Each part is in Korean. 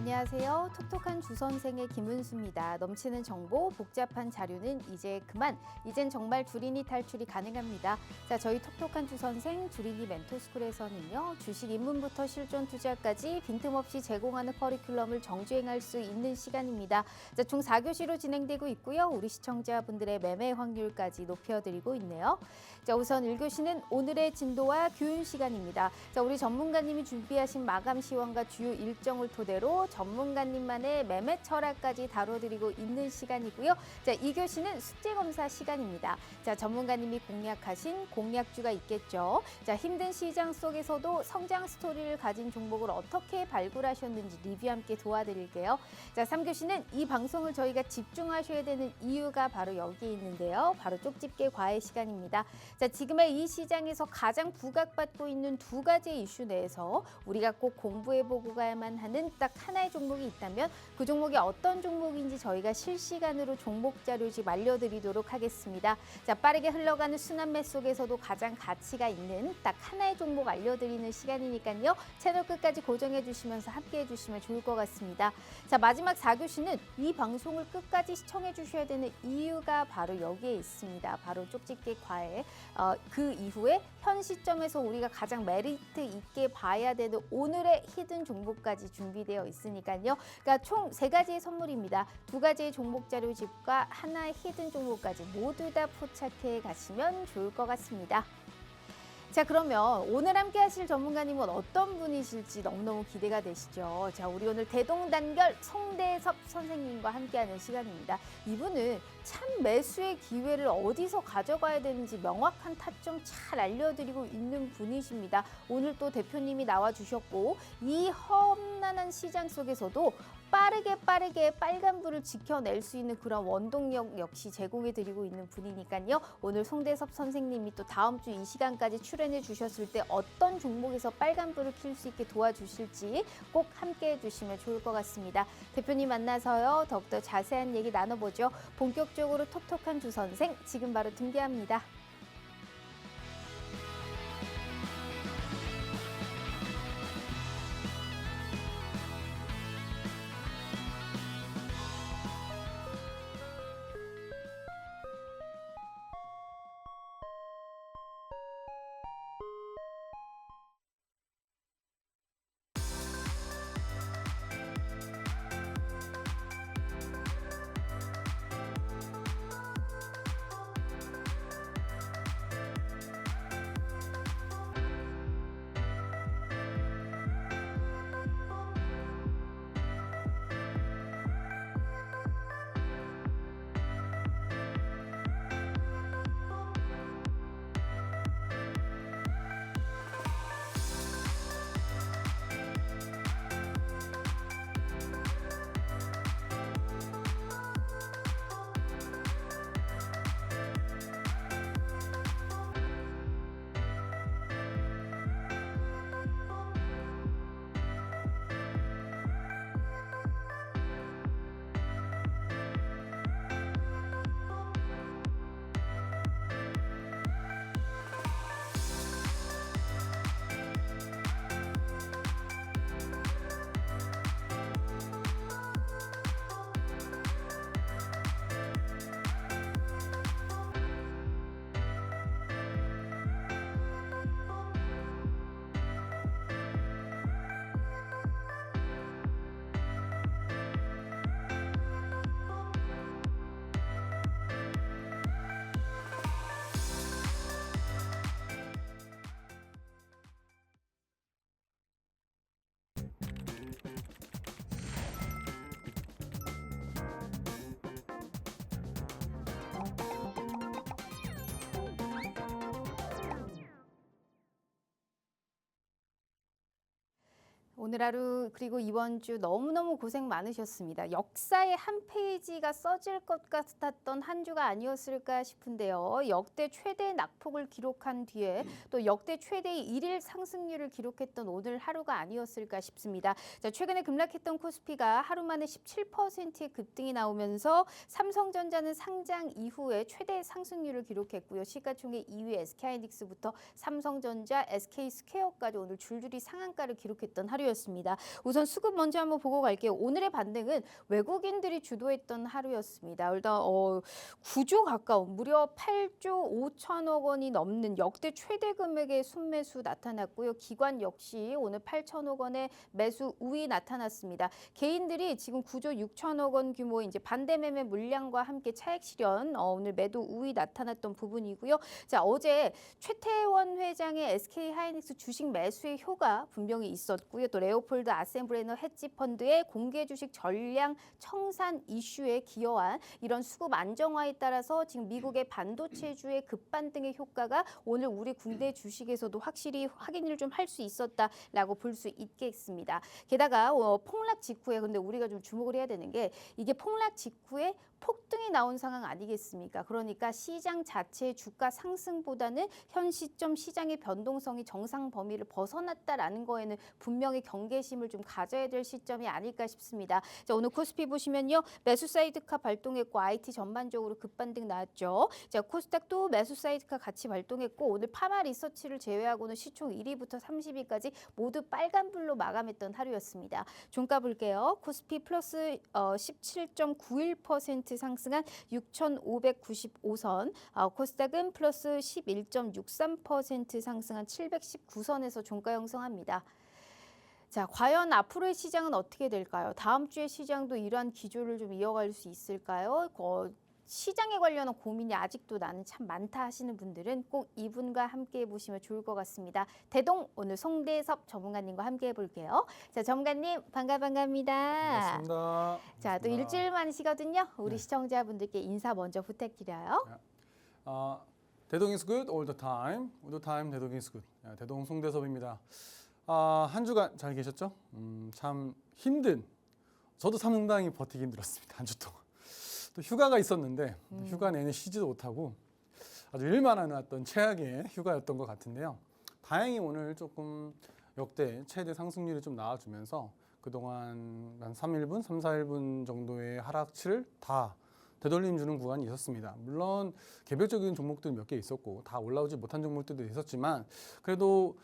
안녕하세요. 톡톡한 주선생의 김은수입니다. 넘치는 정보, 복잡한 자료는 이제 그만. 이젠 정말 주린이 탈출이 가능합니다. 자, 저희 톡톡한 주선생 주린이 멘토스쿨에서는요. 주식 입문부터 실전 투자까지 빈틈없이 제공하는 커리큘럼을 정주행할 수 있는 시간입니다. 자, 총 4교시로 진행되고 있고요. 우리 시청자분들의 매매 확률까지 높여드리고 있네요. 자, 우선 1교시는 오늘의 진도와 교훈 시간입니다. 자, 우리 전문가님이 준비하신 마감 시황과 주요 일정을 토대로 전문가님만의 매매 철학까지 다뤄드리고 있는 시간이고요. 자, 2교시는 숙제 검사 시간입니다. 자, 전문가님이 공략하신 공략주가 있겠죠. 자, 힘든 시장 속에서도 성장 스토리를 가진 종목을 어떻게 발굴하셨는지 리뷰 함께 도와드릴게요. 자, 3교시는 이 방송을 저희가 집중하셔야 되는 이유가 바로 여기에 있는데요. 바로 쪽집게 과외 시간입니다. 자, 지금의 이 시장에서 가장 부각받고 있는 두 가지 이슈 내에서 우리가 꼭 공부해보고 가야만 하는 딱 하나의 종목이 있다면 그 종목이 어떤 종목인지 저희가 실시간으로 종목 자료집 알려드리도록 하겠습니다. 자, 빠르게 흘러가는 순환매 속에서도 가장 가치가 있는 딱 하나의 종목 알려드리는 시간이니까요. 채널 끝까지 고정해 주시면서 함께 해주시면 좋을 것 같습니다. 자, 마지막 4교시는 이 방송을 끝까지 시청해 주셔야 되는 이유가 바로 여기에 있습니다. 바로 쪽집게 과외. 그 이후에 현 시점에서 우리가 가장 메리트 있게 봐야 되는 오늘의 히든 종목까지 준비되어 있으니까요. 그러니까 총 3가지의 선물입니다. 2가지의 종목 자료집과 하나의 히든 종목까지 모두 다 포착해 가시면 좋을 것 같습니다. 자, 그러면 오늘 함께 하실 전문가님은 어떤 분이실지 너무너무 기대가 되시죠? 자, 우리 오늘 대동단결 송대섭 선생님과 함께하는 시간입니다. 이분은 참 매수의 기회를 어디서 가져가야 되는지 명확한 타점 잘 알려드리고 있는 분이십니다. 오늘 또 대표님이 나와주셨고 이 험난한 시장 속에서도 빠르게 빨간불을 지켜낼 수 있는 그런 원동력 역시 제공해드리고 있는 분이니까요. 오늘 송대섭 선생님이 또 다음 주 이 시간까지 출연해 주셨을 때 어떤 종목에서 빨간불을 켤 수 있게 도와주실지 꼭 함께해 주시면 좋을 것 같습니다. 대표님 만나서요. 더욱더 자세한 얘기 나눠보죠. 본격적으로 톡톡한 주선생 지금 바로 등기합니다. 오늘 하루 그리고 이번 주 너무너무 고생 많으셨습니다. 역사의 한 페이지가 써질 것 같았던 한 주가 아니었을까 싶은데요. 역대 최대 낙폭을 기록한 뒤에 또 역대 최대의 일일 상승률을 기록했던 오늘 하루가 아니었을까 싶습니다. 자, 최근에 급락했던 코스피가 하루 만에 17%의 급등이 나오면서 삼성전자는 상장 이후에 최대 상승률을 기록했고요. 시가총액 2위 SK하이닉스부터 삼성전자, SK스퀘어까지 오늘 줄줄이 상한가를 기록했던 하루였습니다. 하루였습니다. 우선 수급 먼저 한번 보고 갈게요. 오늘의 반등은 외국인들이 주도했던 하루였습니다. 일단 9조 가까운 무려 8조 5천억 원이 넘는 역대 최대 금액의 순매수 나타났고요. 기관 역시 오늘 8천억 원의 매수 우위 나타났습니다. 개인들이 지금 9조 6천억 원 규모의 이제 반대 매매 물량과 함께 차익 실현 오늘 매도 우위 나타났던 부분이고요. 자, 어제 최태원 회장의 SK 하이닉스 주식 매수의 효과 분명히 있었고요. 또 레오폴드 아셈브레너 헤지 펀드의 공개 주식 전량 청산 이슈에 기여한 이런 수급 안정화에 따라서 지금 미국의 반도체주의 급반등의 효과가 오늘 우리 국내 주식에서도 확실히 확인을 좀 할 수 있었다라고 볼 수 있겠습니다. 게다가 폭락 직후에 근데 우리가 좀 주목을 해야 되는 게 이게 폭락 직후에 폭등이 나온 상황 아니겠습니까? 그러니까 시장 자체의 주가 상승보다는 현 시점 시장의 변동성이 정상 범위를 벗어났다라는 거에는 분명히 경계심을 좀 가져야 될 시점이 아닐까 싶습니다. 자, 오늘 코스피 보시면요. 매수 사이드카 발동했고 IT 전반적으로 급반등 나왔죠. 자, 코스닥도 매수 사이드카 같이 발동했고 오늘 파마 리서치를 제외하고는 시총 1위부터 30위까지 모두 빨간불로 마감했던 하루였습니다. 종가 볼게요. 코스피 플러스 17.91% 상승한 6,595선, 코스닥은 플러스 11.63% 상승한 719선에서 종가 형성합니다. 자, 과연 앞으로의 시장은 어떻게 될까요? 다음 주의 시장도 이러한 기조를 좀 이어갈 수 있을까요? 시장에 관련한 고민이 아직도 나는 참 많다 하시는 분들은 꼭 이분과 함께 해보시면 좋을 것 같습니다. 대동 오늘 송대섭 전문가님과 함께 해볼게요. 자, 전문가님 반갑습니다. 반갑습니다. 자, 또 일주일 만이시거든요. 우리 시청자분들께 인사 먼저 부탁드려요. 대동 is good all the time 대동 is good. 대동 송대섭입니다. 한 주간 잘 계셨죠? 참 힘든, 저도 상당히 버티기 힘들었습니다. 한 주 동안. 또 휴가가 있었는데 휴가 내내 쉬지도 못하고 아주 일만 안 왔던 최악의 휴가였던 것 같은데요. 다행히 오늘 조금 역대 최대 상승률이 좀 나와주면서 그동안 한 3일분, 3, 4일분 정도의 하락치를 다 되돌림 주는 구간이 있었습니다. 물론 개별적인 종목들 몇 개 있었고 다 올라오지 못한 종목들도 있었지만 그래도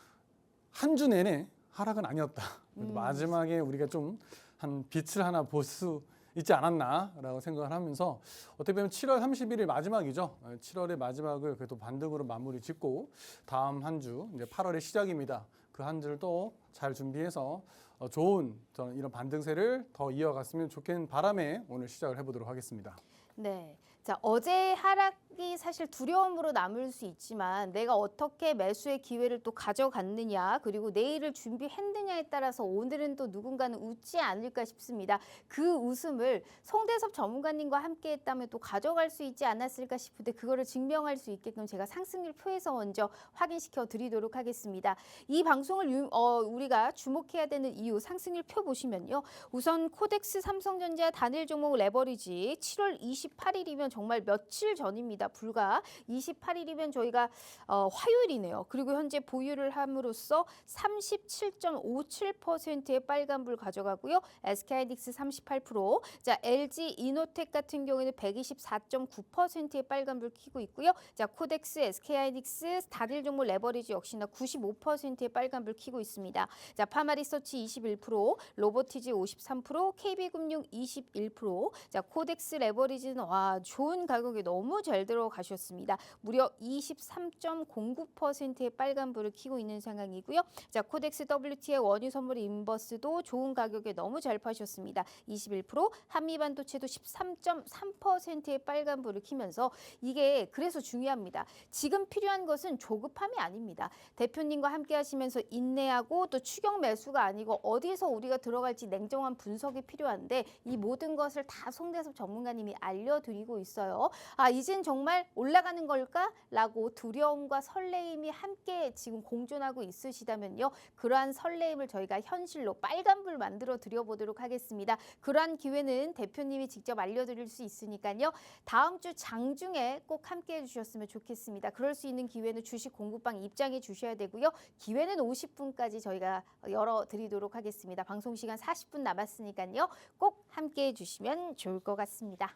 한 주 내내 하락은 아니었다. 그래도 마지막에 우리가 좀 한 빛을 하나 볼 수 있지 않았나라고 생각을 하면서 어떻게 보면 7월 31일 마지막이죠. 7월의 마지막을 그래도 반등으로 마무리 짓고 다음 한 주 이제 8월의 시작입니다. 그 한 주를 또 잘 준비해서 좋은 저는 이런 반등세를 더 이어갔으면 좋겠는 바람에 오늘 시작을 해보도록 하겠습니다. 네. 자, 어제 하락이 사실 두려움으로 남을 수 있지만 내가 어떻게 매수의 기회를 또 가져갔느냐 그리고 내일을 준비했느냐에 따라서 오늘은 또 누군가는 웃지 않을까 싶습니다. 그 웃음을 송대섭 전문가님과 함께 했다면 또 가져갈 수 있지 않았을까 싶은데 그거를 증명할 수 있게끔 제가 상승률 표에서 먼저 확인시켜 드리도록 하겠습니다. 이 방송을 우리가 주목해야 되는 이유 상승률 표 보시면요. 우선 코덱스 삼성전자 단일 종목 레버리지 7월 28일이면 정말 며칠 전입니다. 불과 28일이면 저희가 화요일이네요. 그리고 현재 보유를 함으로써 37.57%의 빨간불 가져가고요. SK하이닉스 38%, 자 LG 이노텍 같은 경우에는 124.9%의 빨간불 켜고 있고요. 자 코덱스, SK하이닉스, 단일 종목 레버리지 역시나 95%의 빨간불 켜고 있습니다. 자 파마리서치 21%, 로보티지 53%, KB금융 21%, 자 코덱스 레버리지는 와 좋은 가격에 너무 잘 들어가셨습니다. 무려 23.09%의 빨간불을 켜고 있는 상황이고요. 자, 코덱스 WTI 원유 선물 인버스도 좋은 가격에 너무 잘 파셨습니다. 21%, 한미반도체도 13.3%의 빨간불을 켜면서 이게 그래서 중요합니다. 지금 필요한 것은 조급함이 아닙니다. 대표님과 함께 하시면서 인내하고 또 추격 매수가 아니고 어디서 우리가 들어갈지 냉정한 분석이 필요한데 이 모든 것을 다 송대섭 전문가님이 알려드리고 있어요. 이젠 정말 올라가는 걸까? 라고 두려움과 설레임이 함께 지금 공존하고 있으시다면요. 그러한 설레임을 저희가 현실로 빨간불 만들어 드려보도록 하겠습니다. 그러한 기회는 대표님이 직접 알려드릴 수 있으니까요. 다음 주 장중에 꼭 함께 해주셨으면 좋겠습니다. 그럴 수 있는 기회는 주식 공부방 입장해 주셔야 되고요. 기회는 50분까지 저희가 열어드리도록 하겠습니다. 방송 시간 40분 남았으니까요. 꼭 함께 해주시면 좋을 것 같습니다.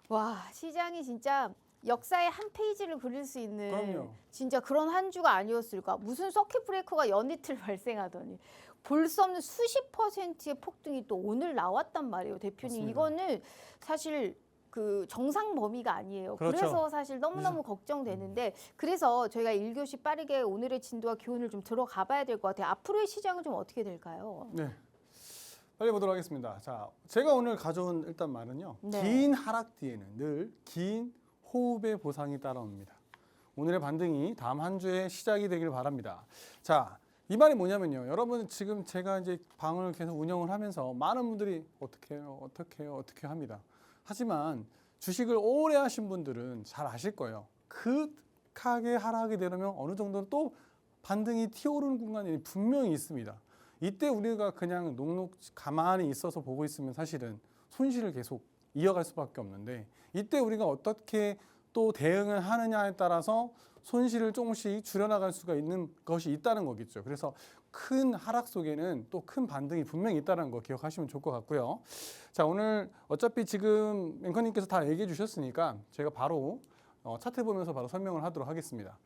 와, 시장이 진짜 역사의 한 페이지를 그릴 수 있는 그럼요. 진짜 그런 한 주가 아니었을까. 무슨 서킷 브레이커가 연이틀 발생하더니 볼 수 없는 수십 퍼센트의 폭등이 또 오늘 나왔단 말이에요, 대표님. 맞습니다. 이거는 사실 그 정상 범위가 아니에요. 그렇죠. 그래서 사실 너무너무 걱정되는데 그래서 저희가 1교시 빠르게 오늘의 진도와 기온을 좀 들어가 봐야 될 것 같아요. 앞으로의 시장은 좀 어떻게 될까요? 네. 빨리 보도록 하겠습니다. 자, 제가 오늘 가져온 일단 말은요. 네. 긴 하락 뒤에는 늘 긴 호흡의 보상이 따라옵니다. 오늘의 반등이 다음 한 주의 시작이 되길 바랍니다. 자, 이 말이 뭐냐면요. 여러분 지금 제가 이제 방을 계속 운영을 하면서 많은 분들이 어떻게 해요 합니다. 하지만 주식을 오래 하신 분들은 잘 아실 거예요. 급하게 하락이 되려면 어느 정도는 또 반등이 튀어오르는 구간이 분명히 있습니다. 이때 우리가 그냥 녹록 가만히 있어서 보고 있으면 사실은 손실을 계속 이어갈 수밖에 없는데 이때 우리가 어떻게 또 대응을 하느냐에 따라서 손실을 조금씩 줄여나갈 수가 있는 것이 있다는 거겠죠. 그래서 큰 하락 속에는 또 큰 반등이 분명히 있다는 거 기억하시면 좋을 것 같고요. 자, 오늘 어차피 지금 앵커님께서 다 얘기해 주셨으니까 제가 바로 차트 보면서 바로 설명을 하도록 하겠습니다.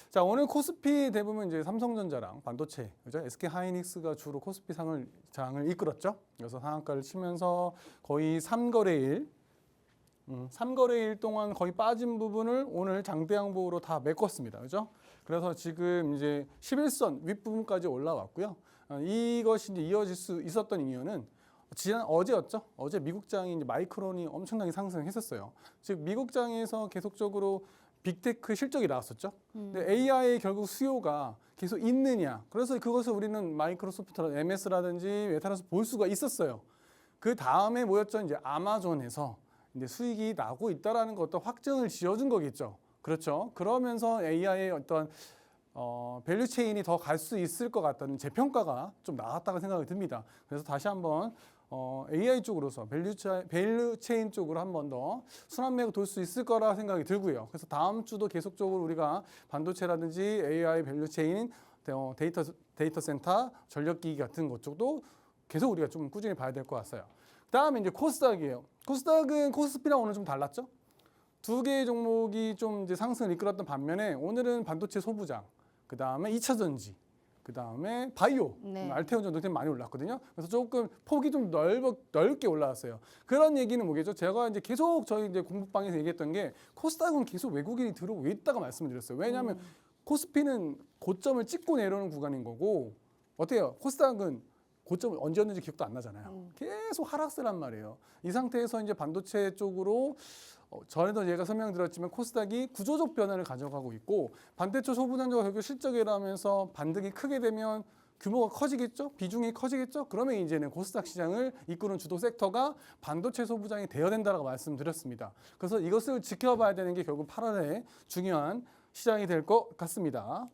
자, 오늘 코스피 대부분 이제 삼성전자랑 반도체, 그죠? SK 하이닉스가 주로 코스피 장을 이끌었죠. 그래서 상한가를 치면서 거의 3거래일 3거래일 동안 거의 빠진 부분을 오늘 장대양봉으로 다 메꿨습니다. 그죠? 그래서 지금 이제 11선 윗부분까지 올라왔고요. 이것이 이제 이어질 수 있었던 이유는 어제였죠. 어제 미국장이 이제 마이크론이 엄청나게 상승했었어요. 즉 미국장에서 계속적으로 빅테크 실적이 나왔었죠. 근데 AI 결국 수요가 계속 있느냐. 그래서 그것을 우리는 마이크로소프트라든지 MS라든지 메타라서 볼 수가 있었어요. 그 다음에 뭐였죠? 이제 아마존에서 이제 수익이 나고 있다라는 것도 확정을 지어준 거겠죠. 그렇죠. 그러면서 AI의 어떤 밸류 체인이 더 갈 수 있을 것 같다는 재평가가 좀 나왔다고 생각이 듭니다. 그래서 다시 한번 AI 쪽으로서 밸류 체인 쪽으로 한 번 더 순환매가 돌 수 있을 거라 생각이 들고요. 그래서 다음 주도 계속적으로 우리가 반도체라든지 AI 밸류 체인, 데이터 센터, 전력기기 같은 것 쪽도 계속 우리가 좀 꾸준히 봐야 될 것 같아요. 그다음에 이제 코스닥이에요. 코스닥은 코스피랑 오늘 좀 달랐죠? 두 개의 종목이 좀 이제 상승을 이끌었던 반면에 오늘은 반도체 소부장, 그다음에 2차 전지, 그다음에 바이오, 네. 알테온 정도 많이 올랐거든요. 그래서 조금 폭이 좀 넓게 올라왔어요. 그런 얘기는 뭐겠죠? 제가 이제 계속 저희 이제 공부방에서 얘기했던 게 코스닥은 계속 외국인이 들어오고 있다가 말씀드렸어요. 왜냐하면 코스피는 고점을 찍고 내려오는 구간인 거고 어때요? 코스닥은 고점을 언제였는지 기억도 안 나잖아요. 계속 하락세란 말이에요. 이 상태에서 이제 반도체 쪽으로 전에도 제가 설명드렸지만 코스닥이 구조적 변화를 가져가고 있고 반대쪽 소부장자가 결국 실적이라면서 반등이 크게 되면 규모가 커지겠죠? 비중이 커지겠죠? 그러면 이제는 코스닥 시장을 이끄는 주도 섹터가 반도체 소부장이 되어야 된다고 말씀드렸습니다. 그래서 이것을 지켜봐야 되는 게 결국 8월에 중요한 시장이 될 것 같습니다.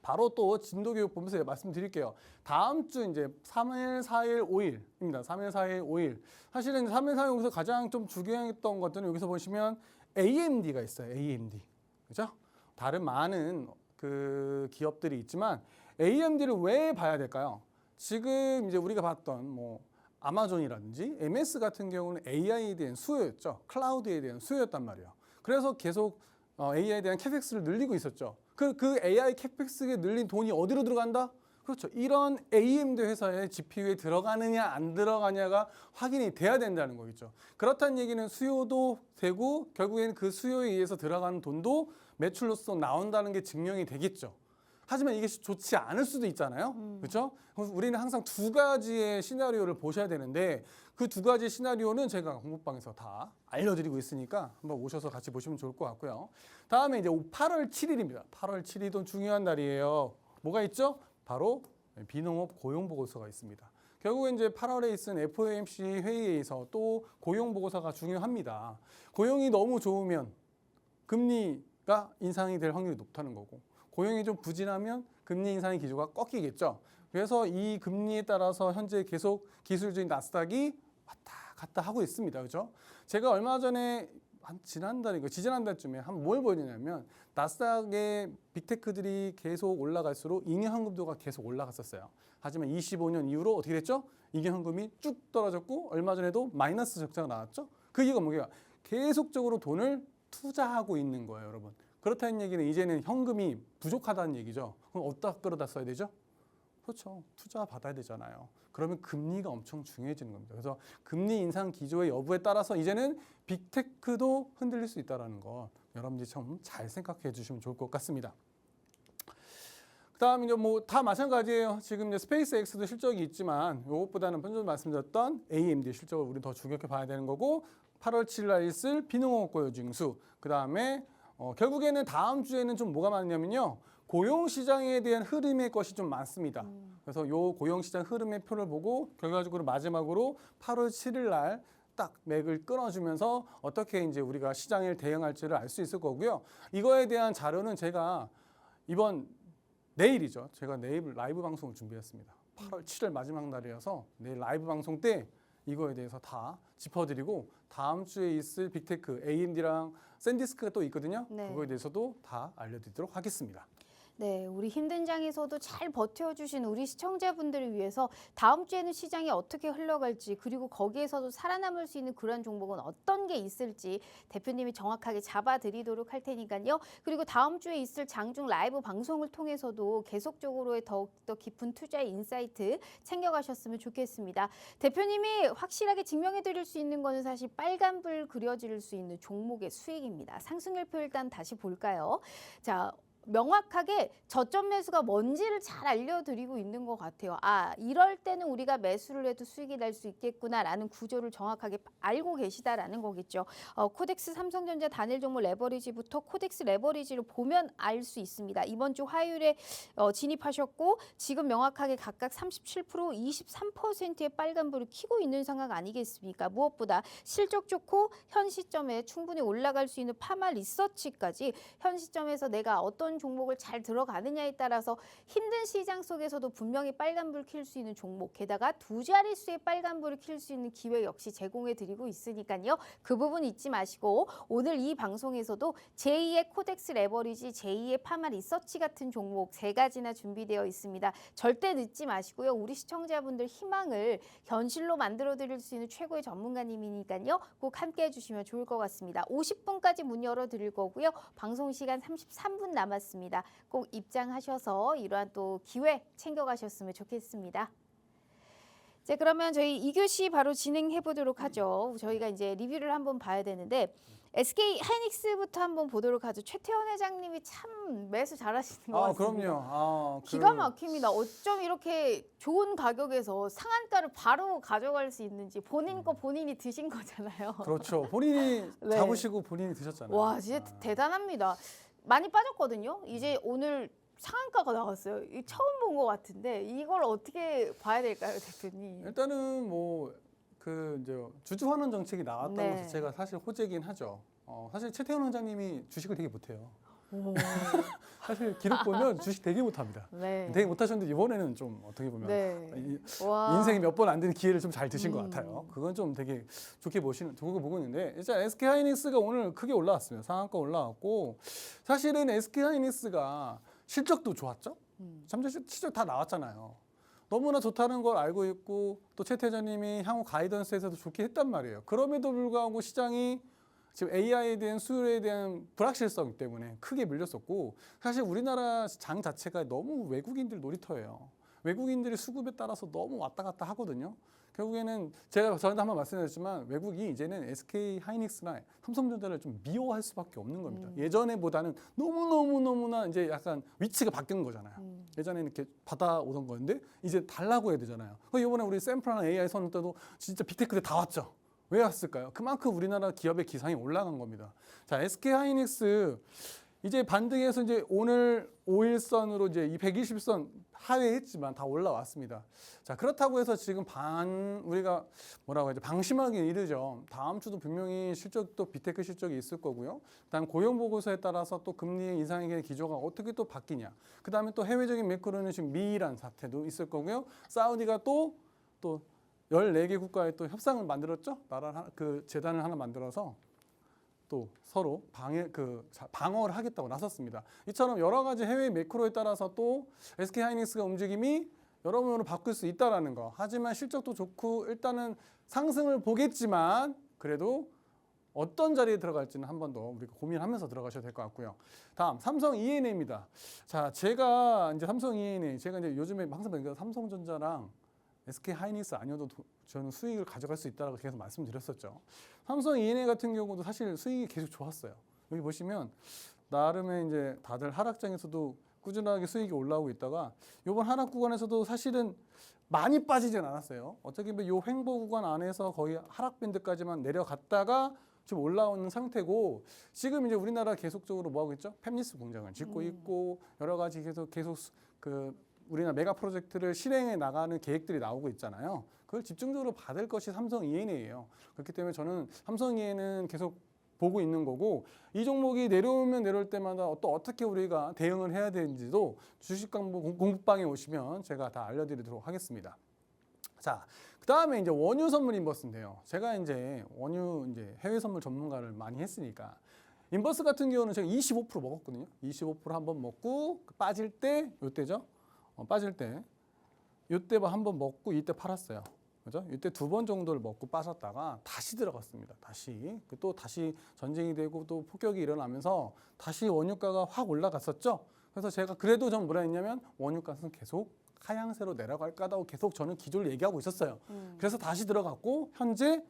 바로 또 진도 교육 보면서 말씀드릴게요. 다음 주 이제 3일, 4일, 5일입니다. 3일, 4일, 5일. 사실은 3일, 4일 여기서 가장 좀 중요했던 것들은 여기서 보시면 AMD가 있어요. AMD. 그죠? 다른 많은 그 기업들이 있지만 AMD를 왜 봐야 될까요? 지금 이제 우리가 봤던 뭐 아마존이라든지 MS 같은 경우는 AI에 대한 수요였죠. 클라우드에 대한 수요였단 말이에요. 그래서 계속 AI에 대한 캐펙스를 늘리고 있었죠. 그 AI 캐펙스에 늘린 돈이 어디로 들어간다? 그렇죠. 이런 AMD 회사의 GPU에 들어가느냐 안 들어가냐가 확인이 돼야 된다는 거겠죠. 그렇다는 얘기는 수요도 되고 결국에는 그 수요에 의해서 들어가는 돈도 매출로서 나온다는 게 증명이 되겠죠. 하지만 이게 좋지 않을 수도 있잖아요. 그렇죠? 우리는 항상 두 가지의 시나리오를 보셔야 되는데 그 두 가지 시나리오는 제가 공부방에서 다 알려드리고 있으니까 한번 오셔서 같이 보시면 좋을 것 같고요. 다음에 이제 8월 7일입니다. 8월 7일도 중요한 날이에요. 뭐가 있죠? 바로 비농업 고용보고서가 있습니다. 결국은 이제 8월에 있은 FOMC 회의에서 또 고용보고서가 중요합니다. 고용이 너무 좋으면 금리가 인상이 될 확률이 높다는 거고 고용이 좀 부진하면 금리 인상의 기조가 꺾이겠죠. 그래서 이 금리에 따라서 현재 계속 기술주인 나스닥이 왔다 갔다 하고 있습니다. 그렇죠? 제가 얼마 전에 지지난달쯤에 뭘 보여주냐면 나스닥의 빅테크들이 계속 올라갈수록 잉여현금도가 계속 올라갔었어요. 하지만 25년 이후로 어떻게 됐죠? 잉여현금이 쭉 떨어졌고 얼마 전에도 마이너스 적자가 나왔죠. 그 이유가 뭐예요? 계속적으로 돈을 투자하고 있는 거예요, 여러분. 그렇다는 얘기는 이제는 현금이 부족하다는 얘기죠. 그럼 어디다 끌어다 써야 되죠? 그렇죠. 투자 받아야 되잖아요. 그러면 금리가 엄청 중요해지는 겁니다. 그래서 금리 인상 기조의 여부에 따라서 이제는 빅테크도 흔들릴 수 있다는 거 여러분들이 좀 잘 생각해 주시면 좋을 것 같습니다. 그다음 이제 뭐 다 마찬가지예요. 지금 이제 스페이스X도 실적이 있지만 이것보다는 먼저 말씀드렸던 AMD 실적을 우리 더 주력해 봐야 되는 거고 8월 7일 날 있을 비농업고용 징수 그다음에 결국에는 다음 주에는 좀 뭐가 많냐면요. 고용 시장에 대한 흐름의 것이 좀 많습니다. 그래서 요 고용 시장 흐름의 표를 보고 결과적으로 마지막으로 8월 7일 날 딱 맥을 끊어주면서 어떻게 이제 우리가 시장을 대응할지를 알 수 있을 거고요. 이거에 대한 자료는 제가 이번 내일이죠. 제가 내일 라이브 방송을 준비했습니다. 8월 7일 마지막 날이어서 내일 라이브 방송 때 이거에 대해서 다 짚어드리고 다음 주에 있을 빅테크 AMD랑 샌디스크가 또 있거든요. 네. 그거에 대해서도 다 알려드리도록 하겠습니다. 네, 우리 힘든 장에서도 잘 버텨주신 우리 시청자분들을 위해서 다음 주에는 시장이 어떻게 흘러갈지 그리고 거기에서도 살아남을 수 있는 그런 종목은 어떤 게 있을지 대표님이 정확하게 잡아드리도록 할 테니까요. 그리고 다음 주에 있을 장중 라이브 방송을 통해서도 계속적으로의 더욱더 깊은 투자의 인사이트 챙겨가셨으면 좋겠습니다. 대표님이 확실하게 증명해드릴 수 있는 거는 사실 빨간불 그려질 수 있는 종목의 수익입니다. 상승률표 일단 다시 볼까요? 자. 명확하게 저점 매수가 뭔지를 잘 알려드리고 있는 것 같아요. 아, 이럴 때는 우리가 매수를 해도 수익이 날 수 있겠구나라는 구조를 정확하게 알고 계시다라는 거겠죠. 코덱스 삼성전자 단일 종목 레버리지부터 코덱스 레버리지를 보면 알 수 있습니다. 이번 주 화요일에 진입하셨고 지금 명확하게 각각 37%, 23%의 빨간불을 켜고 있는 상황 아니겠습니까? 무엇보다 실적 좋고 현 시점에 충분히 올라갈 수 있는 파마 리서치까지 현 시점에서 내가 어떤 종목을 잘 들어가느냐에 따라서 힘든 시장 속에서도 분명히 빨간불 킬 수 있는 종목 게다가 두 자릿수의 빨간불을 킬 수 있는 기회 역시 제공해 드리고 있으니까요. 그 부분 잊지 마시고 오늘 이 방송에서도 제2의 코덱스 레버리지, 제2의 파마 리서치 같은 종목 세 가지나 준비되어 있습니다. 절대 늦지 마시고요. 우리 시청자분들 희망을 현실로 만들어 드릴 수 있는 최고의 전문가님이니까요. 꼭 함께 해주시면 좋을 것 같습니다. 50분까지 문 열어 드릴 거고요. 방송 시간 33분 남았습니다. 꼭 입장하셔서 이러한 또 기회 챙겨가셨으면 좋겠습니다. 자, 그러면 저희 2교시 바로 진행해 보도록 하죠. 저희가 이제 리뷰를 한번 봐야 되는데 SK 하이닉스부터 한번 보도록 하죠. 최태원 회장님이 참 매수 잘하시는 것 같습니다. 그럼요. 기가 막힙니다. 어쩜 이렇게 좋은 가격에서 상한가를 바로 가져갈 수 있는지 본인 거 본인이 드신 거잖아요. 그렇죠. 본인이 네. 잡으시고 본인이 드셨잖아요. 와, 진짜 대단합니다. 많이 빠졌거든요. 이제 오늘 상한가가 나왔어요. 처음 본 것 같은데 이걸 어떻게 봐야 될까요, 대표님? 일단은 뭐 그 이제 주주 환원 정책이 나왔다는 네. 것 자체가 사실 호재긴 하죠. 사실 최태원 원장님이 주식을 되게 못해요. 오. 사실 기록 보면 주식 되게 못합니다. 네. 되게 못하셨는데 이번에는 좀 어떻게 보면 네. 와. 인생에 몇 번 안 되는 기회를 좀 잘 드신 것 같아요. 그건 좀 되게 좋게 보고 있는데 일단 SK 하이닉스가 오늘 크게 올라왔습니다. 상한가 올라왔고 사실은 SK 하이닉스가 실적도 좋았죠. 실적 다 나왔잖아요. 너무나 좋다는 걸 알고 있고 또 최 회장님이 향후 가이던스에서도 좋게 했단 말이에요. 그럼에도 불구하고 시장이 지금 AI에 대한 수요에 대한 불확실성 때문에 크게 밀렸었고 사실 우리나라 장 자체가 너무 외국인들 놀이터예요. 외국인들이 수급에 따라서 너무 왔다 갔다 하거든요. 결국에는 제가 전에도 한번 말씀드렸지만 외국이 이제는 SK 하이닉스나 삼성전자를 좀 미워할 수밖에 없는 겁니다. 예전에보다는 너무나 이제 약간 위치가 바뀐 거잖아요. 예전에는 이렇게 받아오던 건데 이제 달라고 해야 되잖아요. 이번에 우리 샘플하는 AI 선언 때도 진짜 빅테크들 다 왔죠. 왜 왔을까요? 그만큼 우리나라 기업의 기상이 올라간 겁니다. 자, SK 하이닉스 이제 반등해서 이제 오늘 5일선으로 이제 이 120선 하회했지만 다 올라왔습니다. 자, 그렇다고 해서 지금 우리가 뭐라고 하죠? 방심하기 이르죠. 다음 주도 분명히 실적도 빅테크 실적이 있을 거고요. 그다음 고용 보고서에 따라서 또 금리 인상의 기조가 어떻게 또 바뀌냐. 그다음에 또 해외적인 매크로는 지금 미이란 사태도 있을 거고요. 사우디가 또 14개 국가에 또 협상을 만들었죠. 그 재단을 하나 만들어서 또 서로 방어를 하겠다고 나섰습니다. 이처럼 여러 가지 해외 매크로에 따라서 또 SK 하이닉스가 움직임이 여러모로 바뀔 수 있다라는 거. 하지만 실적도 좋고 일단은 상승을 보겠지만 그래도 어떤 자리에 들어갈지는 한 번 더 우리가 고민하면서 들어가셔야 될 것 같고요. 다음 삼성 E&A입니다. 자, 제가 이제 삼성 E&A 제가 이제 요즘에 항상 얘기하는 삼성전자랑 SK 하이닉스 아니어도 저는 수익을 가져갈 수 있다라고 계속 말씀드렸었죠. 삼성 E&A 같은 경우도 사실 수익이 계속 좋았어요. 여기 보시면 나름의 이제 다들 하락장에서도 꾸준하게 수익이 올라오고 있다가 이번 하락 구간에서도 사실은 많이 빠지진 않았어요. 어떻게 보면 이 횡보 구간 안에서 거의 하락 밴드까지만 내려갔다가 지금 올라오는 상태고 지금 이제 우리나라 계속적으로 뭐 하고 있죠? 팹리스 공장을 짓고 있고 여러 가지 계속 그 우리나라 메가 프로젝트를 실행해 나가는 계획들이 나오고 있잖아요. 그걸 집중적으로 받을 것이 삼성 E&A예요. 그렇기 때문에 저는 삼성 E&A는 계속 보고 있는 거고 이 종목이 내려오면 내려올 때마다 또 어떻게 우리가 대응을 해야 되는지도 주식 공부방에 오시면 제가 다 알려드리도록 하겠습니다. 자, 그 다음에 이제 원유 선물 인버스인데요. 제가 이제 원유 이제 해외 선물 전문가를 많이 했으니까 인버스 같은 경우는 제가 25% 먹었거든요. 25% 한번 먹고 빠질 때 요때죠. 빠질 때 요때 한번 먹고 이때 팔았어요. 그죠? 이때 2번 정도를 먹고 빠졌다가 다시 들어갔습니다. 또 다시 전쟁이 되고 또 폭격이 일어나면서 다시 원유가가 확 올라갔었죠. 그래서 제가 그래도 전 뭐라 했냐면 원유가는 계속 하향세로 내려갈 거다고 계속 저는 기조를 얘기하고 있었어요. 그래서 다시 들어갔고 현재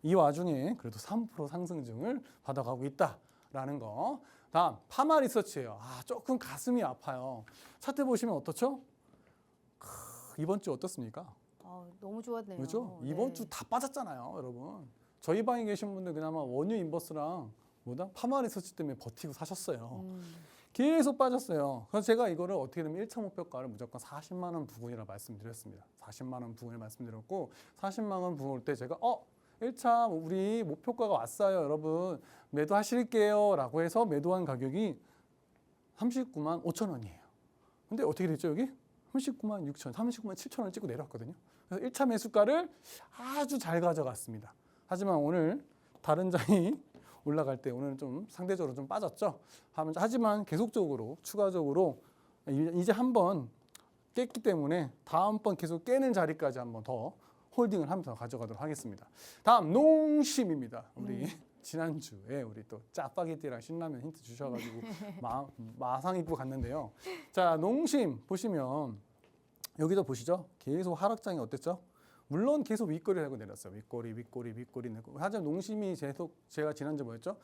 이 와중에 그래도 3% 상승증을 받아가고 있다라는 거. 다음 파마 리서치예요. 조금 가슴이 아파요. 차트 보시면 어떻죠? 이번 주 어떻습니까? 너무 좋았네요. 그렇죠? 이번 주 다 빠졌잖아요, 여러분. 저희 방에 계신 분들 그나마 원유 인버스랑 파마 리서치 때문에 버티고 사셨어요. 계속 빠졌어요. 그래서 제가 이거를 어떻게 되면 1차 목표가를 무조건 40만 원 부근이라 말씀드렸습니다. 40만 원 부근을 말씀드렸고 40만 원 부근 올 때 제가 1차 우리 목표가가 왔어요, 여러분. 매도하실게요 라고 해서 매도한 가격이 39만 5천 원이에요. 근데 어떻게 됐죠, 여기? 39만 6천, 39만 7천 원을 찍고 내려왔거든요. 그래서 1차 매수가를 아주 잘 가져갔습니다. 하지만 오늘 다른 장이 올라갈 때 오늘은 좀 상대적으로 좀 빠졌죠. 하지만 계속적으로 추가적으로 이제 한번 깼기 때문에 다음번 계속 깨는 자리까지 한번 더 홀딩을 하면서 가져가도록 하겠습니다. 다음 농심입니다. 우리 지난주에 우리 또 짜파게티랑 신라면 힌트 주셔가지고 마상 입고 갔는데요. 자, 농심 보시면 여기도 보시죠. 계속 하락장이 어땠죠? 물론 계속 윗꼬리를 하고 내렸어요. 윗꼬리. 하지만 농심이 제가 지난주 뭐였죠?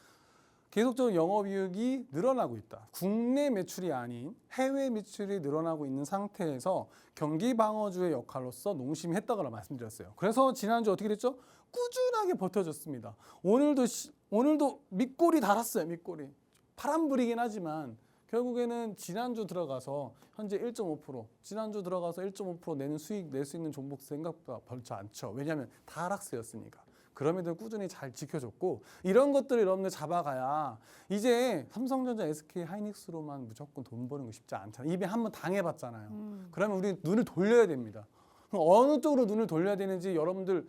계속적으로 영업이익이 늘어나고 있다. 국내 매출이 아닌 해외 매출이 늘어나고 있는 상태에서 경기 방어주의 역할로서 농심이 했다고 말씀드렸어요. 그래서 지난주 어떻게 됐죠? 꾸준하게 버텨줬습니다. 오늘도 밑꼬리 달았어요. 밑꼬리. 파란불이긴 하지만 결국에는 지난주 들어가서 현재 1.5%, 지난주 들어가서 1.5% 내는 수익 낼 수 있는 종목 생각보다 벌지 않죠. 왜냐하면 다 하락세였으니까. 그럼에도 꾸준히 잘 지켜줬고 이런 것들을 여러분들 잡아가야 이제 삼성전자, SK 하이닉스로만 무조건 돈 버는 거 쉽지 않잖아요. 입에 한번 당해봤잖아요. 그러면 우리 눈을 돌려야 됩니다. 그럼 어느 쪽으로 눈을 돌려야 되는지 여러분들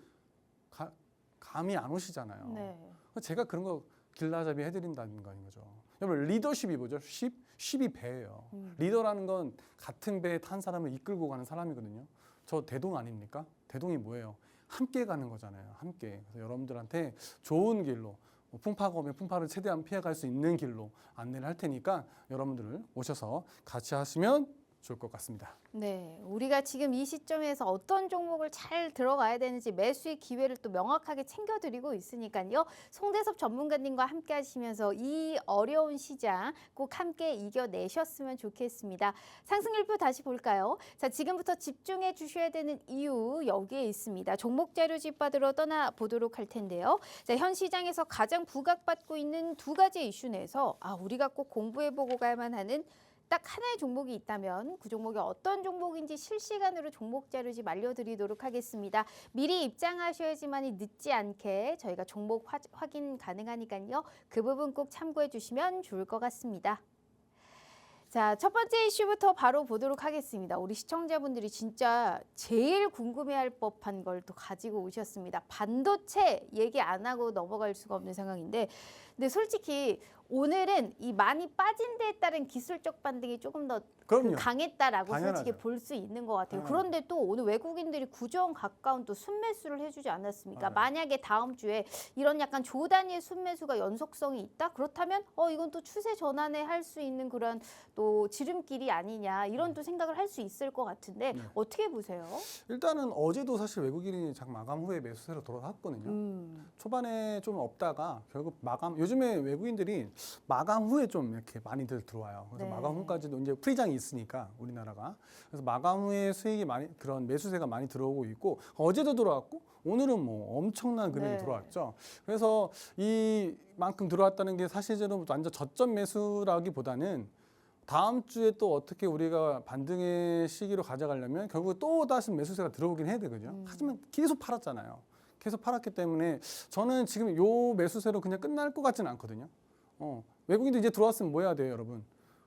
감이 안 오시잖아요. 네. 제가 그런 거 길라잡이 해드린다는 거 아닌 거죠. 여러분 리더십이 뭐죠? 쉽이 배예요. 리더라는 건 같은 배에 탄 사람을 이끌고 가는 사람이거든요. 저 대동 아닙니까? 대동이 뭐예요? 함께 가는 거잖아요. 함께. 그래서 여러분들한테 좋은 길로 풍파가 오면 풍파를 최대한 피해갈 수 있는 길로 안내를 할 테니까 여러분들을 오셔서 같이 하시면 좋을 것 같습니다. 네, 우리가 지금 이 시점에서 어떤 종목을 잘 들어가야 되는지 매수의 기회를 또 명확하게 챙겨드리고 있으니까요. 송대섭 전문가님과 함께 하시면서 이 어려운 시장 꼭 함께 이겨내셨으면 좋겠습니다. 상승일표 다시 볼까요? 자, 지금부터 집중해 주셔야 되는 이유 여기에 있습니다. 종목 자료집 받으러 떠나보도록 할 텐데요. 자, 현 시장에서 가장 부각받고 있는 두 가지 이슈 내에서 우리가 꼭 공부해보고 갈만 하는 딱 하나의 종목이 있다면 그 종목이 어떤 종목인지 실시간으로 종목 자료집 알려드리도록 하겠습니다. 미리 입장하셔야지만이 늦지 않게 저희가 종목 확인 가능하니까요. 그 부분 꼭 참고해 주시면 좋을 것 같습니다. 자, 첫 번째 이슈부터 바로 보도록 하겠습니다. 우리 시청자분들이 진짜 제일 궁금해할 법한 걸 또 가지고 오셨습니다. 반도체 얘기 안 하고 넘어갈 수가 없는 상황인데 근데 솔직히 오늘은 이 많이 빠진 데에 따른 기술적 반등이 조금 더 그럼요. 강했다라고 당연하죠. 솔직히 볼 수 있는 것 같아요. 당연하죠. 그런데 또 오늘 외국인들이 구정 가까운 또 순매수를 해주지 않았습니까? 네. 만약에 다음 주에 이런 약간 조 단위의 순매수가 연속성이 있다? 그렇다면 이건 또 추세 전환에 할 수 있는 그런 또 지름길이 아니냐 이런 또 생각을 할 수 있을 것 같은데 네. 어떻게 보세요? 일단은 어제도 사실 외국인이 장 마감 후에 매수세로 돌아왔거든요. 초반에 좀 없다가 결국 마감, 요즘에 외국인들이 마감 후에 좀 이렇게 많이들 들어와요. 그래서 네. 마감 후까지도 이제 프리장이 있으니까 우리나라가. 그래서 마감 후에 수익이 많이, 그런 매수세가 많이 들어오고 있고 어제도 들어왔고 오늘은 뭐 엄청난 금액이 네. 들어왔죠. 그래서 이만큼 들어왔다는 게 사실은 완전 저점 매수라기보다는 다음 주에 또 어떻게 우리가 반등의 시기로 가져가려면 결국 또 다시 매수세가 들어오긴 해야 되거든요. 하지만 계속 팔았잖아요. 계속 팔았기 때문에 저는 지금 요 매수세로 그냥 끝날 것 같지는 않거든요. 외국인들 이제 들어왔으면 뭐 해야 돼요, 여러분?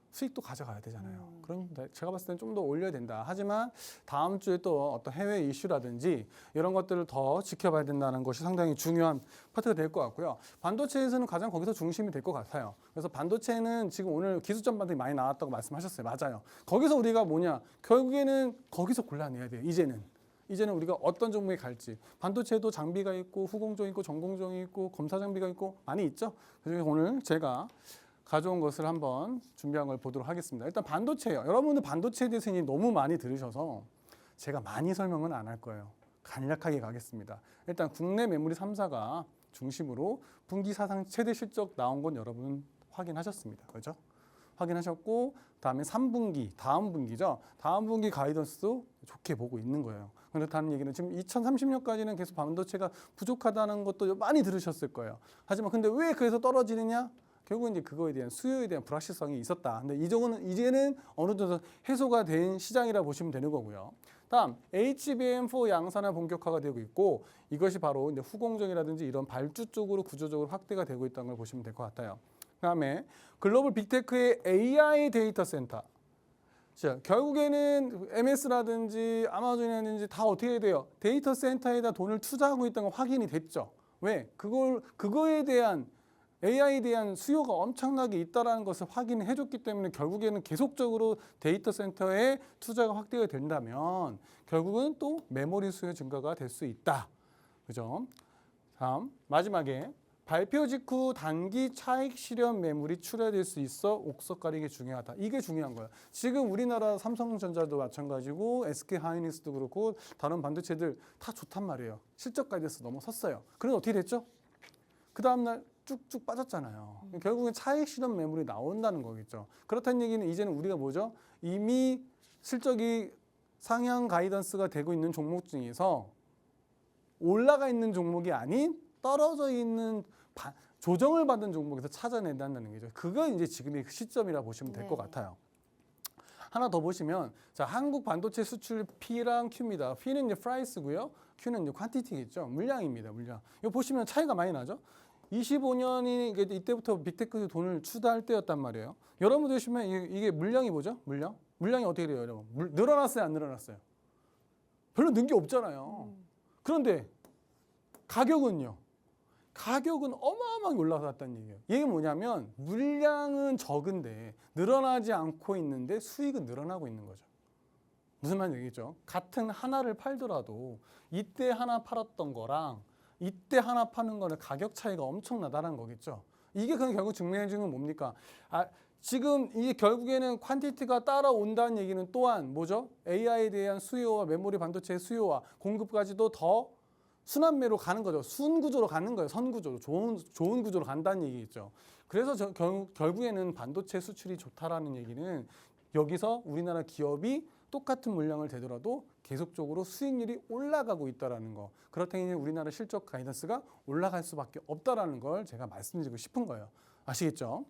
수익도 가져가야 되잖아요. 그럼 제가 봤을 때는 좀 더 올려야 된다. 하지만 다음 주에 또 어떤 해외 이슈라든지 이런 것들을 더 지켜봐야 된다는 것이 상당히 중요한 파트가 될 것 같고요. 반도체에서는 가장 거기서 중심이 될 것 같아요. 그래서 반도체는 지금 오늘 기술점 반등이 많이 나왔다고 말씀하셨어요. 맞아요. 거기서 우리가 뭐냐? 결국에는 거기서 골라내야 돼요. 이제는 우리가 어떤 종목에 갈지. 반도체도 장비가 있고 후공정 있고 전공정 있고 검사 장비가 있고 많이 있죠. 그래서 오늘 제가 가져온 것을 한번 준비한 걸 보도록 하겠습니다. 일단 반도체예요. 여러분들 반도체에 대해서 이제 너무 많이 들으셔서 제가 많이 설명은 안 할 거예요. 간략하게 가겠습니다. 일단 국내 메모리 3사가 중심으로 분기 사상 최대 실적 나온 건 여러분 확인하셨습니다. 그렇죠? 확인하셨고 그다음에 3분기, 다음 분기죠. 다음 분기 가이던스도 좋게 보고 있는 거예요. 그렇다는 얘기는 지금 2030년까지는 계속 반도체가 부족하다는 것도 많이 들으셨을 거예요. 하지만 근데 왜 그래서 떨어지느냐? 결국은 이제 그거에 대한 수요에 대한 불확실성이 있었다. 근데 이제는 어느 정도 해소가 된 시장이라 보시면 되는 거고요. 다음 HBM4 양산화 본격화가 되고 있고 이것이 바로 이제 후공정이라든지 이런 발주 쪽으로 구조적으로 확대가 되고 있다는 걸 보시면 될 것 같아요. 그다음에 글로벌 빅테크의 AI 데이터 센터. 자, 결국에는 MS라든지 아마존이라든지 다 어떻게 해야 돼요? 데이터 센터에다 돈을 투자하고 있다는 건 확인이 됐죠. 왜? 그거에 대한 AI에 대한 수요가 엄청나게 있다는 것을 확인해 줬기 때문에 결국에는 계속적으로 데이터 센터에 투자가 확대가 된다면 결국은 또 메모리 수요 증가가 될 수 있다. 그죠? 다음 마지막에 발표 직후 단기 차익 실현 매물이 출하될 수 있어 옥석 가리기 중요하다. 이게 중요한 거예요. 지금 우리나라 삼성전자도 마찬가지고 SK 하이닉스도 그렇고 다른 반도체들 다 좋단 말이에요. 실적 가이드에서 넘어섰어요. 그런데 어떻게 됐죠? 그 다음날 쭉쭉 빠졌잖아요. 결국엔 차익 실현 매물이 나온다는 거겠죠. 그렇다는 얘기는 이제는 우리가 뭐죠? 이미 실적이 상향 가이던스가 되고 있는 종목 중에서 올라가 있는 종목이 아닌 떨어져 있는 조정을 받은 종목에서 찾아낸다는 거죠. 그건 이제 지금의 시점이라 보시면 될 것 같아요. 하나 더 보시면 자 한국 반도체 수출 P랑 Q입니다. P는 이제 프라이스고요. Q는 이제 퀀티티겠죠. 물량입니다. 물량. 이거 보시면 차이가 많이 나죠. 25년이 이때부터 빅테크 돈을 추다할 때였단 말이에요. 여러분 보시면 이게 물량이 뭐죠? 물량이 어떻게 돼요, 여러분? 늘어났어요, 안 늘어났어요? 별로 는 게 없잖아요. 그런데 가격은요? 가격은 어마어마하게 올라갔다는 얘기예요. 이게 뭐냐면 물량은 적은데 늘어나지 않고 있는데 수익은 늘어나고 있는 거죠. 무슨 말인지 알겠죠? 같은 하나를 팔더라도 이때 하나 팔았던 거랑 이때 하나 파는 거는 가격 차이가 엄청나다는 거겠죠. 이게 그냥 결국 증명해 주는 건 뭡니까? 지금 이게 결국에는 퀀티티가 따라온다는 얘기는 또한 뭐죠? AI에 대한 수요와 메모리 반도체의 수요와 공급까지도 더 순환매로 가는 거죠. 순구조로 가는 거예요. 선구조로. 좋은 구조로 간다는 얘기겠죠. 그래서 결국에는 반도체 수출이 좋다라는 얘기는 여기서 우리나라 기업이 똑같은 물량을 되더라도 계속적으로 수익률이 올라가고 있다는 거. 그렇다니 우리나라 실적 가이던스가 올라갈 수밖에 없다는 걸 제가 말씀드리고 싶은 거예요. 아시겠죠?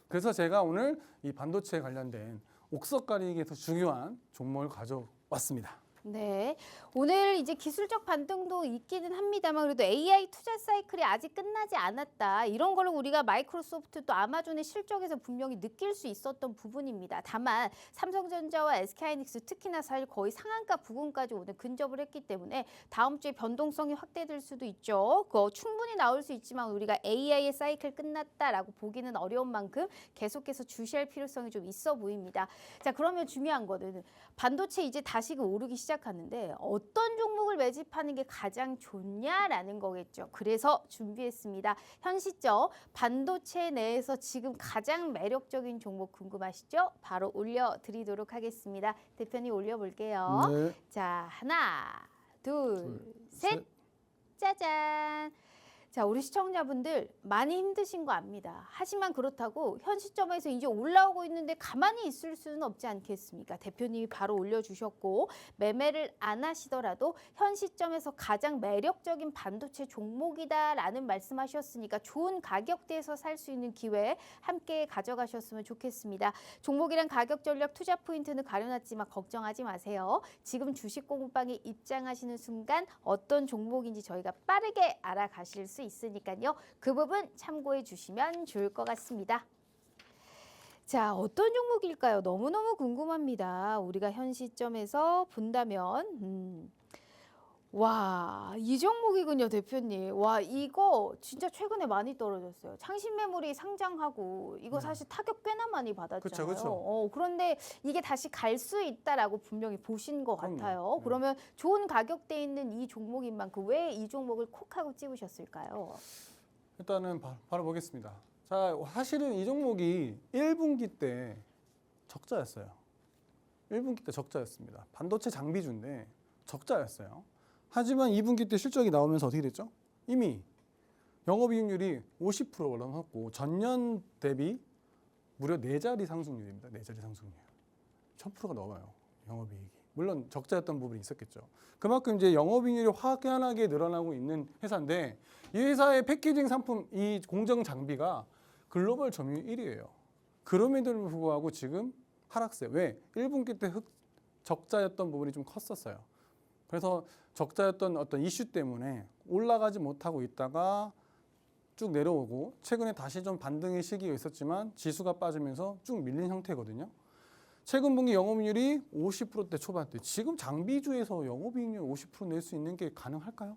그래서 제가 오늘 이 반도체 관련된 옥석 가리기에서 중요한 종목을 가져왔습니다. 네. 오늘 이제 기술적 반등도 있기는 합니다만 그래도 AI 투자 사이클이 아직 끝나지 않았다. 이런 거를 우리가 마이크로소프트 또 아마존의 실적에서 분명히 느낄 수 있었던 부분입니다. 다만 삼성전자와 SK하이닉스 특히나 사실 거의 상한가 부근까지 오늘 근접을 했기 때문에 다음 주에 변동성이 확대될 수도 있죠. 그거 충분히 나올 수 있지만 우리가 AI의 사이클 끝났다라고 보기는 어려운 만큼 계속해서 주시할 필요성이 좀 있어 보입니다. 자, 그러면 중요한 거는 반도체 이제 다시 오르기 시작하는데 어떤 종목을 매집하는 게 가장 좋냐라는 거겠죠. 그래서 준비했습니다. 현 시점 반도체 내에서 지금 가장 매력적인 종목 궁금하시죠? 바로 올려드리도록 하겠습니다. 대표님 올려볼게요. 네. 자, 하나, 둘, 셋. 짜잔. 자, 우리 시청자분들 많이 힘드신 거 압니다. 하지만 그렇다고 현 시점에서 이제 올라오고 있는데 가만히 있을 수는 없지 않겠습니까? 대표님이 바로 올려주셨고 매매를 안 하시더라도 현 시점에서 가장 매력적인 반도체 종목이다라는 말씀하셨으니까 좋은 가격대에서 살 수 있는 기회 함께 가져가셨으면 좋겠습니다. 종목이랑 가격 전략 투자 포인트는 가려놨지만 걱정하지 마세요. 지금 주식 공부방에 입장하시는 순간 어떤 종목인지 저희가 빠르게 알아가실 수 있으니까요. 그 부분 참고해 주시면 좋을 것 같습니다. 자, 어떤 종목일까요? 너무너무 궁금합니다. 우리가 현 시점에서 본다면 와, 이 종목이군요, 대표님. 와, 이거 진짜 최근에 많이 떨어졌어요. 창신메모리 상장하고 이거 사실 타격 꽤나 많이 받았잖아요. 그쵸. 그런데 이게 다시 갈 수 있다라고 분명히 보신 것 그럼요. 같아요. 네. 그러면 좋은 가격대에 있는 이 종목인 만큼 왜 이 종목을 콕 하고 찝으셨을까요? 일단은 바로 보겠습니다. 자, 사실은 이 종목이 1분기 때 적자였어요. 1분기 때 적자였습니다. 반도체 장비주인데 적자였어요. 하지만 2분기 때 실적이 나오면서 어떻게 됐죠? 이미 영업이익률이 50% 올라섰고 전년 대비 무려 4자리 상승률입니다. 4자리 상승률. 1000%가 넘어요. 영업이익이. 물론 적자였던 부분이 있었겠죠. 그만큼 이제 영업이익률이 확연하게 늘어나고 있는 회사인데 이 회사의 패키징 상품, 이 공정 장비가 글로벌 점유율 1위예요. 그럼에도 불구하고 지금 하락세. 왜? 1분기 때 적자였던 부분이 좀 컸었어요. 그래서 적자였던 어떤 이슈 때문에 올라가지 못하고 있다가 쭉 내려오고 최근에 다시 좀 반등의 시기가 있었지만 지수가 빠지면서 쭉 밀린 형태거든요. 최근 분기 영업이익률이 50%대 초반대. 지금 장비주에서 영업이익률 50% 낼 수 있는 게 가능할까요?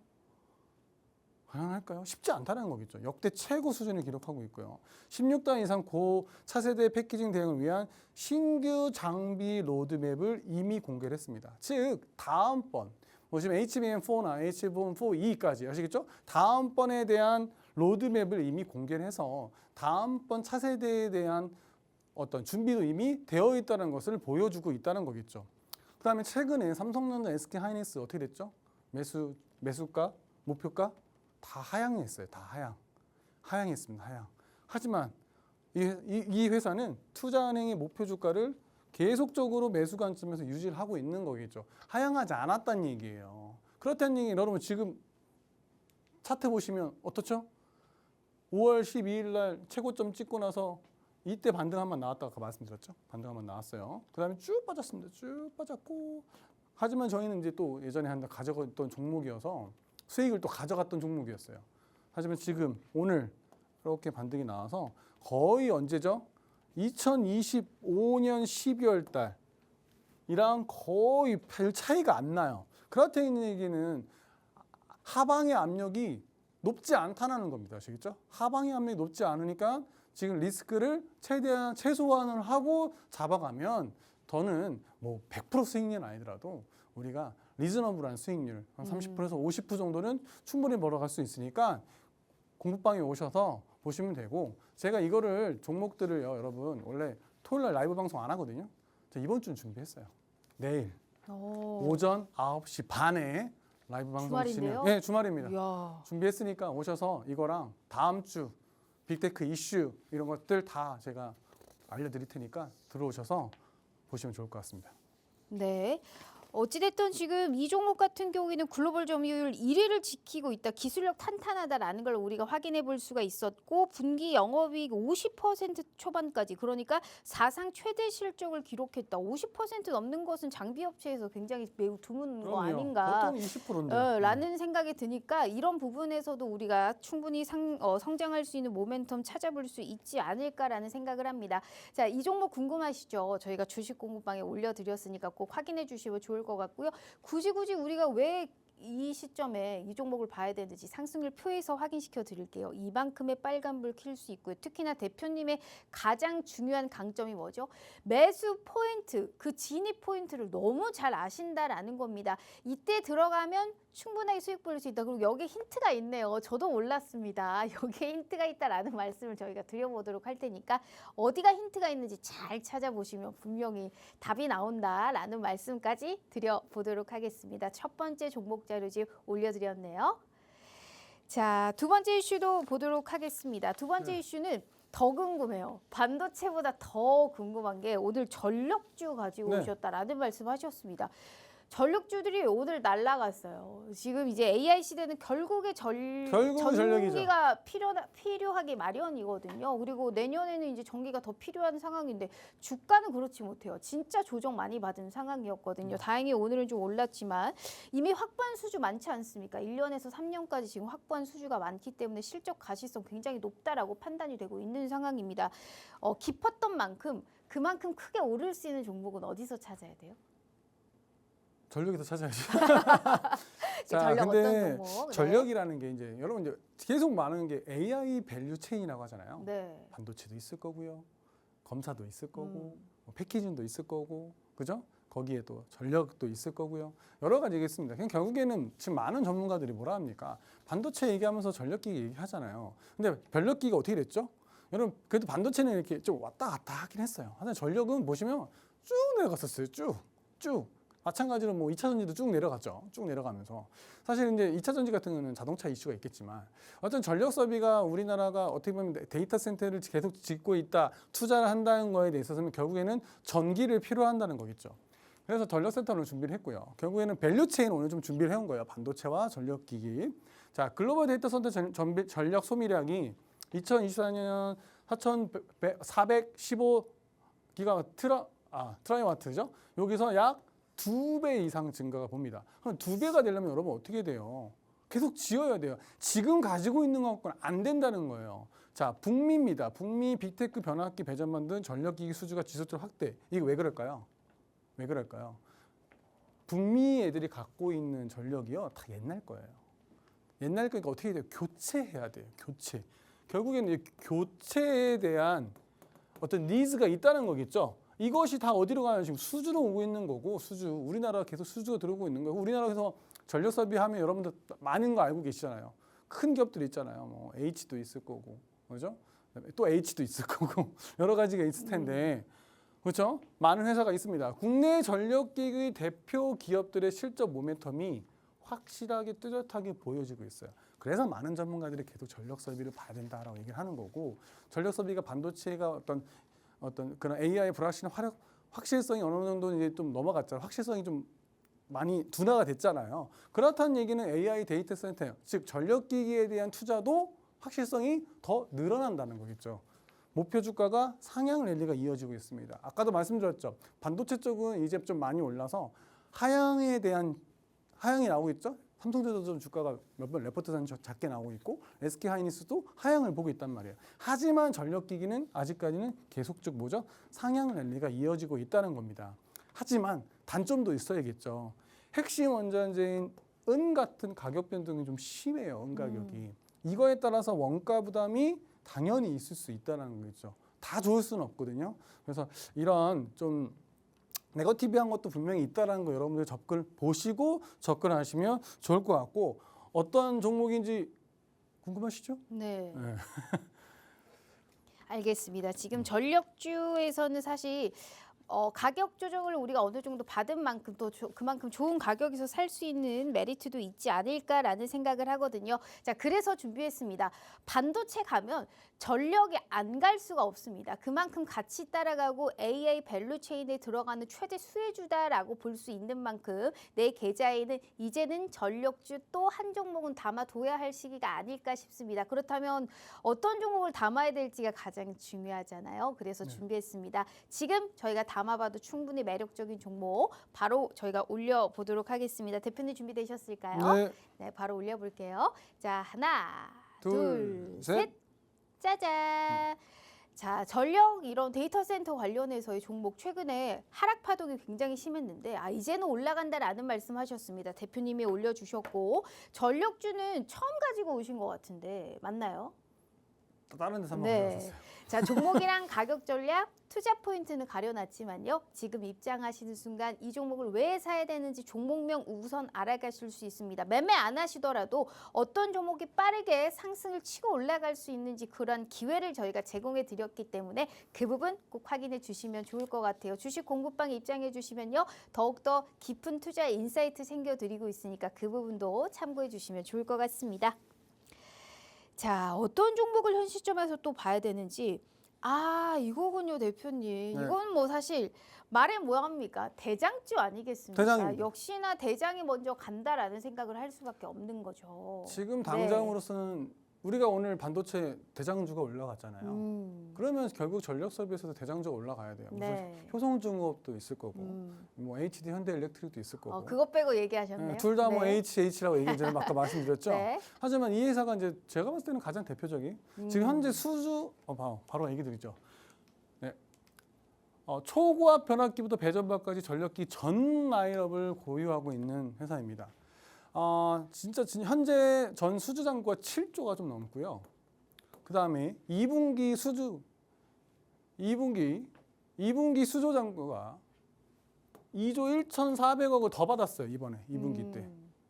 가능할까요? 쉽지 않다는 거겠죠. 역대 최고 수준을 기록하고 있고요. 16단 이상 고차세대 패키징 대응을 위한 신규 장비 로드맵을 이미 공개를 했습니다. 즉 다음번 보시면 HBM4나 HBM4E까지 아시겠죠? 다음번에 대한 로드맵을 이미 공개를 해서 다음번 차세대에 대한 어떤 준비도 이미 되어 있다는 것을 보여주고 있다는 거겠죠. 그다음에 최근에 삼성전자, SK하이닉스 어떻게 됐죠? 매수가, 목표가 다 하향했어요. 다 하향했습니다. 하향. 하지만 이 회사는 투자은행의 목표 주가를 계속적으로 매수 관점에서 유지를 하고 있는 거겠죠. 하향하지 않았다는 얘기예요. 그렇다는 얘기 여러분 지금 차트 보시면 어떻죠? 5월 12일 날 최고점 찍고 나서 이때 반등 한번 나왔다고 아까 말씀드렸죠? 반등 한번 나왔어요. 그 다음에 쭉 빠졌습니다. 쭉 빠졌고 하지만 저희는 이제 또 예전에 한번 가져갔던 종목이어서 수익을 또 가져갔던 종목이었어요. 하지만 지금 오늘 이렇게 반등이 나와서 거의 언제죠? 2025년 12월 달이랑 거의 별 차이가 안 나요. 그렇다는 얘기는 하방의 압력이 높지 않다는 겁니다. 아시겠죠? 하방의 압력이 높지 않으니까 지금 리스크를 최대한 최소한을 하고 잡아가면 더는 뭐 100% 수익률은 아니더라도 우리가 리즈너블한 수익률 한 30%에서 50% 정도는 충분히 벌어갈 수 있으니까 공부방에 오셔서 보시면 되고 제가 이거를 종목들을요 여러분 원래 토요일날 라이브 방송 안 하거든요. 저 이번 주는 준비했어요. 내일 오전 9시 반에 라이브 방송 주말인데요? 네, 주말입니다. 이야. 준비했으니까 오셔서 이거랑 다음 주 빅테크 이슈 이런 것들 다 제가 알려드릴 테니까 들어오셔서 보시면 좋을 것 같습니다. 네. 어찌됐든 지금 이 종목 같은 경우에는 글로벌 점유율 1위를 지키고 있다. 기술력 탄탄하다라는 걸 우리가 확인해 볼 수가 있었고 분기 영업이익 50% 초반까지 그러니까 사상 최대 실적을 기록했다. 50% 넘는 것은 장비업체에서 굉장히 매우 드문 거 아닌가. 보통 20%인데. 라는 생각이 드니까 이런 부분에서도 우리가 충분히 성장할 수 있는 모멘텀 찾아볼 수 있지 않을까라는 생각을 합니다. 자, 이 종목 궁금하시죠? 저희가 주식 공부방에 올려드렸으니까 꼭 확인해 주시면 좋을 것 같고요. 굳이 우리가 왜 이 시점에 이 종목을 봐야 되는지 상승률 표에서 확인시켜 드릴게요. 이만큼의 빨간불 킬 수 있고요. 특히나 대표님의 가장 중요한 강점이 뭐죠? 매수 포인트, 그 진입 포인트를 너무 잘 아신다라는 겁니다. 이때 들어가면 충분하게 수익 벌릴 수 있다. 그리고 여기에 힌트가 있네요. 저도 몰랐습니다. 여기에 힌트가 있다라는 말씀을 저희가 드려보도록 할 테니까 어디가 힌트가 있는지 잘 찾아보시면 분명히 답이 나온다라는 말씀까지 드려보도록 하겠습니다. 첫 번째 종목 자료 지금 올려드렸네요. 자, 두 번째 이슈도 보도록 하겠습니다. 두 번째 이슈는 더 궁금해요. 반도체보다 더 궁금한 게 오늘 전력주 가지고 네. 오셨다라는 말씀하셨습니다. 전력주들이 오늘 날라갔어요. 지금 이제 AI 시대는 결국에 결국은 전기가 필요하기 마련이거든요. 그리고 내년에는 이제 전기가 더 필요한 상황인데 주가는 그렇지 못해요. 진짜 조정 많이 받은 상황이었거든요. 다행히 오늘은 좀 올랐지만 이미 확보한 수주 많지 않습니까? 1년에서 3년까지 지금 확보한 수주가 많기 때문에 실적 가시성 굉장히 높다라고 판단이 되고 있는 상황입니다. 깊었던 만큼 그만큼 크게 오를 수 있는 종목은 어디서 찾아야 돼요? 전력에서 찾아야지. 전력 근데 어떤 종목? 전력이라는 게 이제 여러분 이제 계속 많은 게 AI 밸류 체인이라고 하잖아요. 네. 반도체도 있을 거고요, 검사도 있을 거고, 뭐 패키징도 있을 거고, 그죠? 거기에 또 전력도 있을 거고요. 여러 가지 있습니다. 그냥 결국에는 지금 많은 전문가들이 뭐라 합니까? 반도체 얘기하면서 전력기기 얘기하잖아요. 근데 전력기기가 어떻게 됐죠? 여러분 그래도 반도체는 이렇게 좀 왔다 갔다 하긴 했어요. 하지만 전력은 보시면 쭉 내려갔었어요. 쭉. 마찬가지로 뭐 2차 전지도 쭉 내려갔죠. 쭉 내려가면서 사실 이제 2차 전지 같은 경우는 자동차 이슈가 있겠지만 어떤 전력 소비가 우리나라가 어떻게 보면 데이터 센터를 계속 짓고 있다, 투자를 한다는 거에 대해서는 결국에는 전기를 필요한다는 거겠죠. 그래서 전력 센터를 준비를 했고요. 결국에는 밸류 체인 오늘 좀 준비를 해온 거예요. 반도체와 전력 기기. 자, 글로벌 데이터 센터 전력 소비량이 2024년 4,415 트라이와트죠. 여기서 약 2배 이상 증가가 봅니다. 그럼 2배가 되려면 여러분 어떻게 돼요? 계속 지어야 돼요. 지금 가지고 있는 것과는 안 된다는 거예요. 자, 북미입니다. 북미 빅테크 변압기 배전 만든 전력기기 수주가 지속적으로 확대. 이게 왜 그럴까요? 북미 애들이 갖고 있는 전력이요, 다 옛날 거예요. 옛날 거니까 어떻게 돼요? 교체해야 돼요. 교체. 결국에는 이 교체에 대한 어떤 니즈가 있다는 거겠죠. 이것이 다 어디로 가요? 지금 수주로 오고 있는 거고, 수주. 우리나라 계속 수주가 들어오고 있는 거고, 우리나라에서 전력 소비하면 여러분들 많은 거 알고 계시잖아요. 큰 기업들 있잖아요. 뭐 H도 있을 거고, 그렇죠? 또 H도 있을 거고, 여러 가지가 있을 텐데, 그렇죠? 많은 회사가 있습니다. 국내 전력기기 대표 기업들의 실적 모멘텀이 확실하게 뚜렷하게 보여지고 있어요. 그래서 많은 전문가들이 계속 전력 소비를 봐야 된다라고 얘기를 하는 거고, 전력 소비가 반도체가 어떤 그런 AI 불확실한 확실성이 어느 정도 이제 좀 넘어갔잖아요. 확실성이 좀 많이 둔화가 됐잖아요. 그렇다는 얘기는 AI 데이터 센터, 즉 전력기기에 대한 투자도 확실성이 더 늘어난다는 거겠죠. 목표 주가가 상향 랠리가 이어지고 있습니다. 아까도 말씀드렸죠. 반도체 쪽은 이제 좀 많이 올라서 하향이 나오고 있죠. 삼성전자도 주가가 몇 번 레포트상 작게 나오고 있고 SK하이닉스도 하향을 보고 있단 말이에요. 하지만 전력기기는 아직까지는 계속적 상향 랠리가 이어지고 있다는 겁니다. 하지만 단점도 있어야겠죠. 핵심 원자재인 은 같은 가격 변동이 좀 심해요. 은 가격이. 이거에 따라서 원가 부담이 당연히 있을 수 있다는 거죠. 다 좋을 수는 없거든요. 그래서 이런 좀 네거티브한 것도 분명히 있다는 거 여러분들 보시고 접근하시면 좋을 것 같고, 어떤 종목인지 궁금하시죠? 네. 알겠습니다. 지금 전력주에서는 사실 가격 조정을 우리가 어느 정도 받은 만큼 또 그만큼 좋은 가격에서 살 수 있는 메리트도 있지 않을까라는 생각을 하거든요. 자, 그래서 준비했습니다. 반도체 가면 전력이 안 갈 수가 없습니다. 그만큼 같이 따라가고 AI 밸류 체인에 들어가는 최대 수혜주다라고 볼 수 있는 만큼 내 계좌에는 이제는 전력주 또 한 종목은 담아둬야 할 시기가 아닐까 싶습니다. 그렇다면 어떤 종목을 담아야 될지가 가장 중요하잖아요. 그래서 준비했습니다. 지금 저희가 담아봐도 충분히 매력적인 종목 바로 저희가 올려보도록 하겠습니다. 대표님 준비되셨을까요? 네. 네, 바로 올려볼게요. 자, 하나, 둘, 둘, 셋. 셋. 짜잔. 자, 전력 이런 데이터 센터 관련해서의 종목 최근에 하락 파동이 굉장히 심했는데 이제는 올라간다라는 말씀하셨습니다. 대표님이 올려주셨고 전력주는 처음 가지고 오신 것 같은데 맞나요? 다른 데서 한번 네. 가져왔었어요. 자, 종목이랑 가격 전략, 투자 포인트는 가려놨지만요. 지금 입장하시는 순간 이 종목을 왜 사야 되는지 종목명 우선 알아가실 수 있습니다. 매매 안 하시더라도 어떤 종목이 빠르게 상승을 치고 올라갈 수 있는지 그런 기회를 저희가 제공해 드렸기 때문에 그 부분 꼭 확인해 주시면 좋을 것 같아요. 주식 공부방에 입장해 주시면요. 더욱더 깊은 투자 인사이트 생겨드리고 있으니까 그 부분도 참고해 주시면 좋을 것 같습니다. 자, 어떤 종목을 현 시점에서 또 봐야 되는지 이거군요, 대표님. 네. 이건 뭐 사실 말해 뭐합니까? 대장주 아니겠습니까? 대장입니다. 역시나 대장이 먼저 간다라는 생각을 할 수밖에 없는 거죠. 지금 당장으로서는 우리가 오늘 반도체 대장주가 올라갔잖아요. 그러면 결국 전력 서비스에서 대장주가 올라가야 돼요. 무슨 네. 효성중업도 있을 거고, 뭐 HD 현대일렉트릭도 있을 거고. 그것 빼고 얘기하셨네요. 둘 다 뭐 네. HH라고 얘기 전에 아까 말씀드렸죠. 네. 하지만 이 회사가 이제 제가 봤을 때는 가장 대표적인 지금 현재 수주 바로 얘기 드리죠. 네. 초고압 변압기부터 배전반까지 전력기 전 라인업을 보유하고 있는 회사입니다. 진짜 현재 전 수주 잔고가 7조가 좀 넘고요. 그 다음에 2분기 수주 잔고가 2조 1,400억을 더 받았어요. 이번에 2분기 때.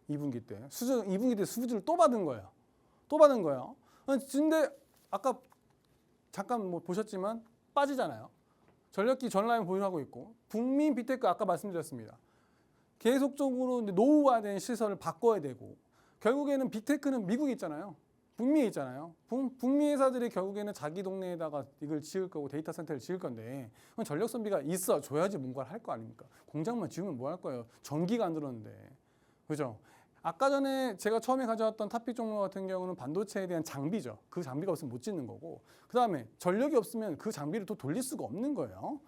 2분기 때. 2분기 때 수주를 또 받은 거예요. 근데 아까 잠깐 뭐 보셨지만 빠지잖아요. 전력기 전 라인 보유하고 있고 북민 빅테크 아까 말씀드렸습니다. 계속적으로 노후화된 시설을 바꿔야 되고 결국에는 빅테크는 미국에 있잖아요. 북미에 있잖아요. 북미 회사들이 결국에는 자기 동네에다가 이걸 지을 거고 데이터 센터를 지을 건데 그럼 전력 선비가 있어 줘야지 뭔가를 할 거 아닙니까? 공장만 지으면 뭐 할 거예요? 전기가 안 들었는데. 그죠? 아까 전에 제가 처음에 가져왔던 탑픽 종목 같은 경우는 반도체에 대한 장비죠. 그 장비가 없으면 못 짓는 거고 그다음에 전력이 없으면 그 장비를 또 돌릴 수가 없는 거예요.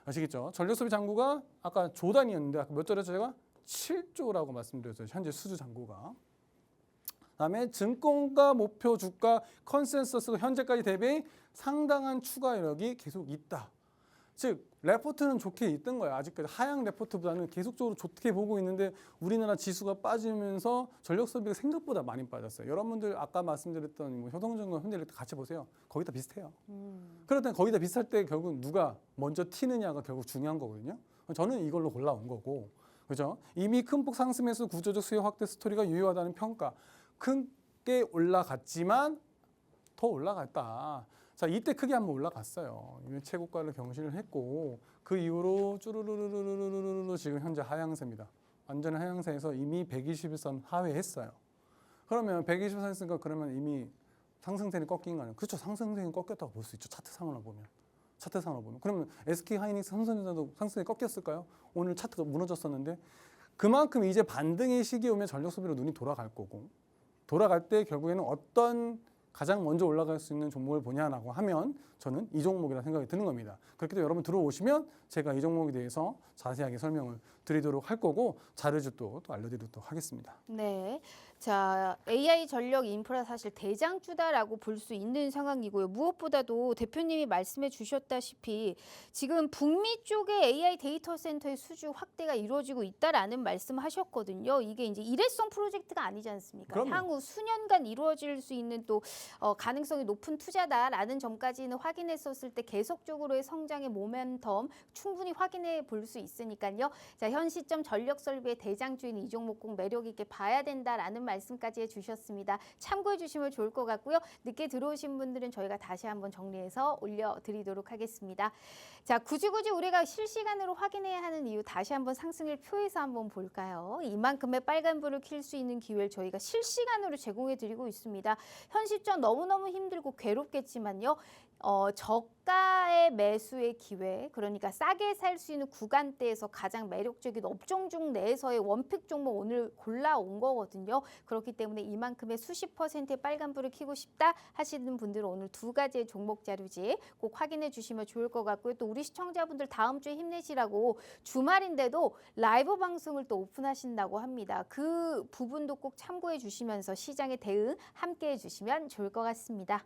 아시겠죠? 전력 소비 잔고가 아까 조 단위였는데 아까 몇 조랬죠 제가? 7조라고 말씀드렸죠. 현재 수주 잔고가. 그다음에 증권가 목표 주가 컨센서스가 현재까지 대비 상당한 추가 이력이 계속 있다. 즉 레포트는 좋게 있던 거예요. 아직까지 하향 레포트보다는 계속적으로 좋게 보고 있는데 우리나라 지수가 빠지면서 전력 소비가 생각보다 많이 빠졌어요. 여러분들 아까 말씀드렸던 뭐 효동전과 현대일렉트 같이 보세요. 거의 다 비슷해요. 그렇다면 거의 다 비슷할 때 결국 누가 먼저 튀느냐가 결국 중요한 거거든요. 저는 이걸로 골라온 거고, 그죠? 이미 큰 폭 상승에서 구조적 수요 확대 스토리가 유효하다는 평가. 크게 올라갔지만 더 올라갔다. 자, 이때 크게 한번 올라갔어요. 최고가를 경신을 했고 그 이후로 쭈루루루루루루루 지금 현재 하향세입니다. 완전 하향세에서 이미 121선 하회했어요. 그러면 120선 했으니까 그러면 이미 상승세는 꺾인 거 아니에요? 그렇죠. 상승세는 꺾였다고 볼 수 있죠. 차트상으로 보면. 그러면 SK 하이닉스 삼성전자도 상승세 꺾였을까요? 오늘 차트가 무너졌었는데 그만큼 이제 반등의 시기에 오면 전력 소비로 눈이 돌아갈 거고 돌아갈 때 결국에는 어떤 가장 먼저 올라갈 수 있는 종목을 보냐라고 하면 저는 이 종목이라 생각이 드는 겁니다. 그렇게 해서 여러분 들어오시면 제가 이 종목에 대해서 자세하게 설명을 드리도록 할 거고 자료집도 또 알려드리도록 하겠습니다. 네. 자, AI 전력 인프라 사실 대장주다라고 볼 수 있는 상황이고요. 무엇보다도 대표님이 말씀해 주셨다시피 지금 북미 쪽에 AI 데이터 센터의 수주 확대가 이루어지고 있다라는 말씀하셨거든요. 이게 이제 일회성 프로젝트가 아니지 않습니까? 그럼요. 향후 수년간 이루어질 수 있는 또 가능성이 높은 투자다라는 점까지는 확인했었을 때 계속적으로의 성장의 모멘텀 충분히 확인해 볼 수 있으니까요. 자, 현 시점 전력 설비의 대장주인 이 종목 꼭 매력 있게 봐야 된다라는 말씀까지 해주셨습니다. 참고해 주시면 좋을 것 같고요. 늦게 들어오신 분들은 저희가 다시 한번 정리해서 올려드리도록 하겠습니다. 자, 굳이 우리가 실시간으로 확인해야 하는 이유 다시 한번 상승일 표에서 한번 볼까요? 이만큼의 빨간불을 킬 수 있는 기회를 저희가 실시간으로 제공해 드리고 있습니다. 현 시점 너무너무 힘들고 괴롭겠지만요. 저가의 매수의 기회, 그러니까 싸게 살 수 있는 구간대에서 가장 매력적인 업종 중 내에서의 원픽 종목 오늘 골라온 거거든요. 그렇기 때문에 이만큼의 수십 %의 빨간불을 켜고 싶다 하시는 분들은 오늘 두 가지의 종목 자료지 꼭 확인해 주시면 좋을 것 같고요. 또 우리 시청자분들 다음 주에 힘내시라고 주말인데도 라이브 방송을 또 오픈하신다고 합니다. 그 부분도 꼭 참고해 주시면서 시장의 대응 함께 해주시면 좋을 것 같습니다.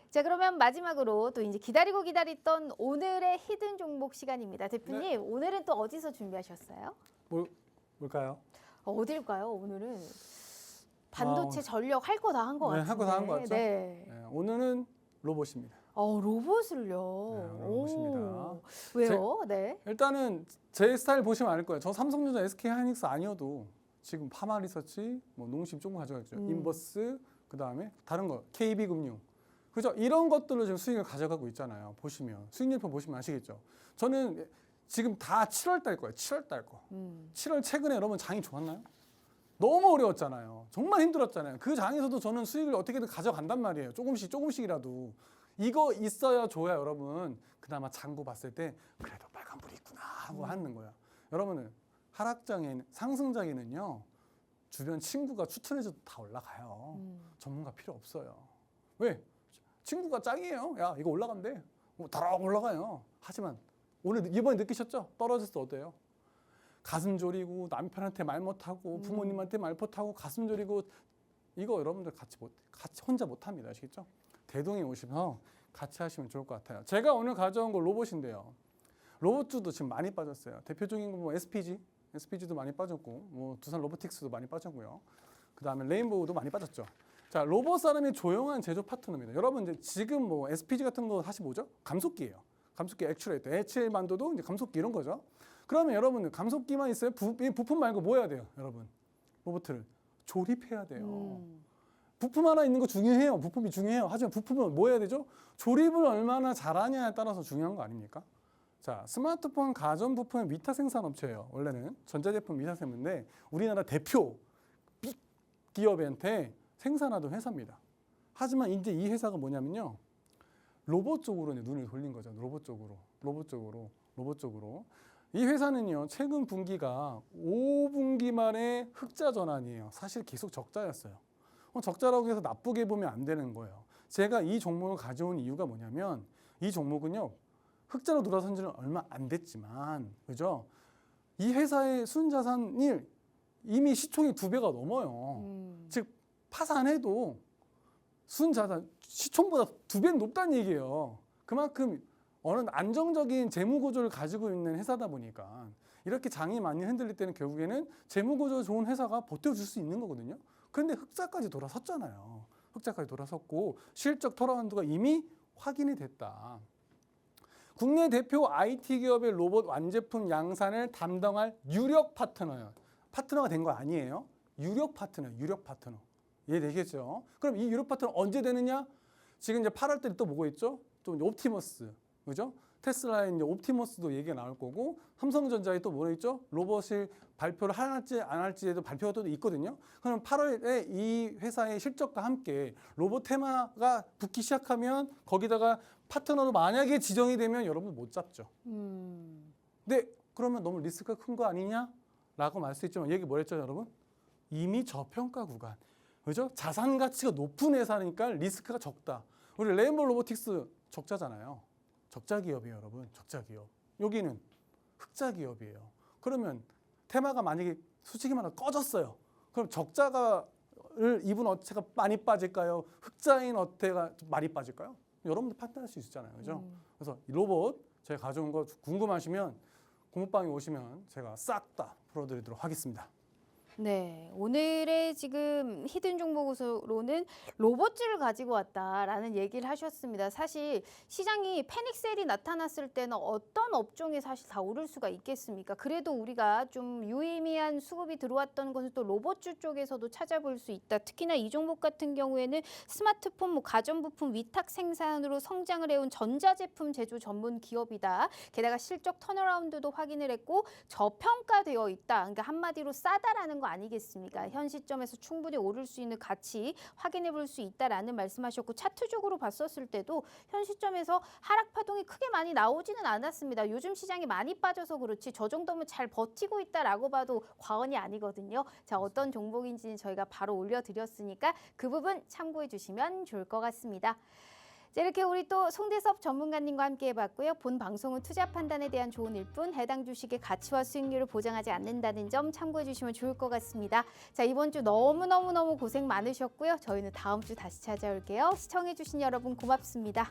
자, 그러면 마지막으로 또 이제 기다리던 오늘의 히든 종목 시간입니다. 대표님, 네. 오늘은 또 어디서 준비하셨어요? 뭘까요? 어딜까요? 오늘은 반도체 전력 할 거 다 한 거 같은데. 할 거 다 한 거 같죠? 네. 네, 오늘은 로봇입니다. 로봇을요. 네, 로봇입니다. 오, 왜요? 네. 일단은 제 스타일 보시면 알 거예요. 저 삼성전자, SK하이닉스 아니어도 지금 파마리서치, 뭐 농심 조금 가져가죠. 인버스, 그 다음에 다른 거 KB금융. 그죠? 이런 것들로 지금 수익을 가져가고 있잖아요. 보시면 수익률표 보시면 아시겠죠? 저는 지금 다 7월 달 거예요. 7월 달 거. 7월 최근에 여러분 장이 좋았나요? 너무 어려웠잖아요. 정말 힘들었잖아요. 그 장에서도 저는 수익을 어떻게든 가져간단 말이에요. 조금씩이라도. 이거 있어야 줘야 여러분 그나마 장고 봤을 때 그래도 빨간불이 있구나 하고 하는 거야. 여러분은 하락장에 상승장에는요. 주변 친구가 추천해줘도 다 올라가요. 전문가 필요 없어요. 왜? 친구가 짱이에요. 야 이거 올라간대. 다락 올라가요. 하지만 오늘 이번에 느끼셨죠? 떨어졌을 때 어때요? 가슴 졸이고 남편한테 말 못하고 부모님한테 말 못하고 가슴 졸이고 이거 여러분들 같이 혼자 못합니다. 아시겠죠? 대동에 오시면 같이 하시면 좋을 것 같아요. 제가 오늘 가져온 거 로봇인데요. 로봇주도 지금 많이 빠졌어요. 대표적인 거 뭐 SPG도 많이 빠졌고 뭐 두산 로보틱스도 많이 빠졌고요. 그 다음에 레인보우도 많이 빠졌죠. 자, 로봇 사람이 조용한 제조 파트너입니다. 여러분 이제 지금 뭐 SPG 같은 거 사실 뭐죠? 감속기예요. 감속기 액추레이터, HL만도도 이제 감속기 이런 거죠. 그러면 여러분 감속기만 있어요? 부품 말고 뭐 해야 돼요, 여러분? 로봇을 조립해야 돼요. 부품 하나 있는 거 중요해요. 부품이 중요해요. 하지만 부품은 뭐 해야 되죠? 조립을 얼마나 잘하냐에 따라서 중요한 거 아닙니까? 자, 스마트폰 가전 부품의 미타 생산 업체예요. 원래는 전자제품 미타세인데 우리나라 대표 빅 기업한테 생산하던 회사입니다. 하지만 이제 이 회사가 뭐냐면요. 로봇 쪽으로 눈을 돌린 거죠. 로봇 쪽으로. 이 회사는요. 최근 분기가 5분기 만에 흑자 전환이에요. 사실 계속 적자였어요. 적자라고 해서 나쁘게 보면 안 되는 거예요. 제가 이 종목을 가져온 이유가 뭐냐면 이 종목은요. 흑자로 돌아선 지는 얼마 안 됐지만 그죠? 이 회사의 순자산이 이미 시총이 2배가 넘어요. 즉 파산해도 순자산 시총보다 2배는 높다는 얘기예요. 그만큼 어느 안정적인 재무 구조를 가지고 있는 회사다 보니까 이렇게 장이 많이 흔들릴 때는 결국에는 재무 구조 좋은 회사가 버텨줄 수 있는 거거든요. 그런데 흑자까지 돌아섰잖아요. 흑자까지 돌아섰고 실적 토라운드가 이미 확인이 됐다. 국내 대표 IT 기업의 로봇 완제품 양산을 담당할 유력 파트너예요. 파트너가 된 거 아니에요. 유력 파트너. 이해되겠죠? 그럼 이 유력 파트너 언제 되느냐? 지금 이제 8월 때 또 뭐가 있죠? 또 옵티머스, 그죠? 테슬라의 이제 옵티머스도 얘기가 나올 거고 삼성전자에 또 뭐가 있죠? 로봇을 발표를 할지 안 할지에도 발표가 또 있거든요. 그럼 8월에 이 회사의 실적과 함께 로봇 테마가 붙기 시작하면 거기다가 파트너로 만약에 지정이 되면 여러분 못 잡죠. 근데 그러면 너무 리스크가 큰 거 아니냐라고 말 수 있지만 얘기 뭐랬죠, 여러분? 이미 저평가 구간. 그죠? 자산 가치가 높은 회사니까 리스크가 적다. 우리 레인보우 로보틱스 적자잖아요. 적자 기업이에요, 여러분. 적자 기업. 여기는 흑자 기업이에요. 그러면 테마가 만약에 솔직히 말하면 꺼졌어요. 그럼 적자를 입은 업체가 많이 빠질까요? 흑자인 업체가 많이 빠질까요? 여러분들 판단할 수 있잖아요. 그죠? 그래서 이 로봇 제가 가져온 거 궁금하시면 공부방에 오시면 제가 싹 다 풀어드리도록 하겠습니다. 네, 오늘의 지금 히든 종목으로는 로봇주를 가지고 왔다라는 얘기를 하셨습니다. 사실 시장이 패닉셀이 나타났을 때는 어떤 업종이 사실 다 오를 수가 있겠습니까? 그래도 우리가 좀 유의미한 수급이 들어왔던 것은 또 로봇주 쪽에서도 찾아볼 수 있다. 특히나 이 종목 같은 경우에는 스마트폰, 뭐 가전부품 위탁 생산으로 성장을 해온 전자제품 제조 전문 기업이다. 게다가 실적 턴어라운드도 확인을 했고 저평가되어 있다. 그러니까 한마디로 싸다라는 거 아니겠습니까? 현 시점에서 충분히 오를 수 있는 가치 확인해 볼 수 있다라는 말씀하셨고 차트적으로 봤었을 때도 현 시점에서 하락 파동이 크게 많이 나오지는 않았습니다. 요즘 시장이 많이 빠져서 그렇지 저 정도면 잘 버티고 있다라고 봐도 과언이 아니거든요. 자, 어떤 종목인지는 저희가 바로 올려드렸으니까 그 부분 참고해 주시면 좋을 것 같습니다. 자, 이렇게 우리 또 송대섭 전문가님과 함께 해봤고요. 본 방송은 투자 판단에 대한 조언일 뿐 해당 주식의 가치와 수익률을 보장하지 않는다는 점 참고해 주시면 좋을 것 같습니다. 자, 이번 주 너무너무 고생 많으셨고요. 저희는 다음 주 다시 찾아올게요. 시청해 주신 여러분 고맙습니다.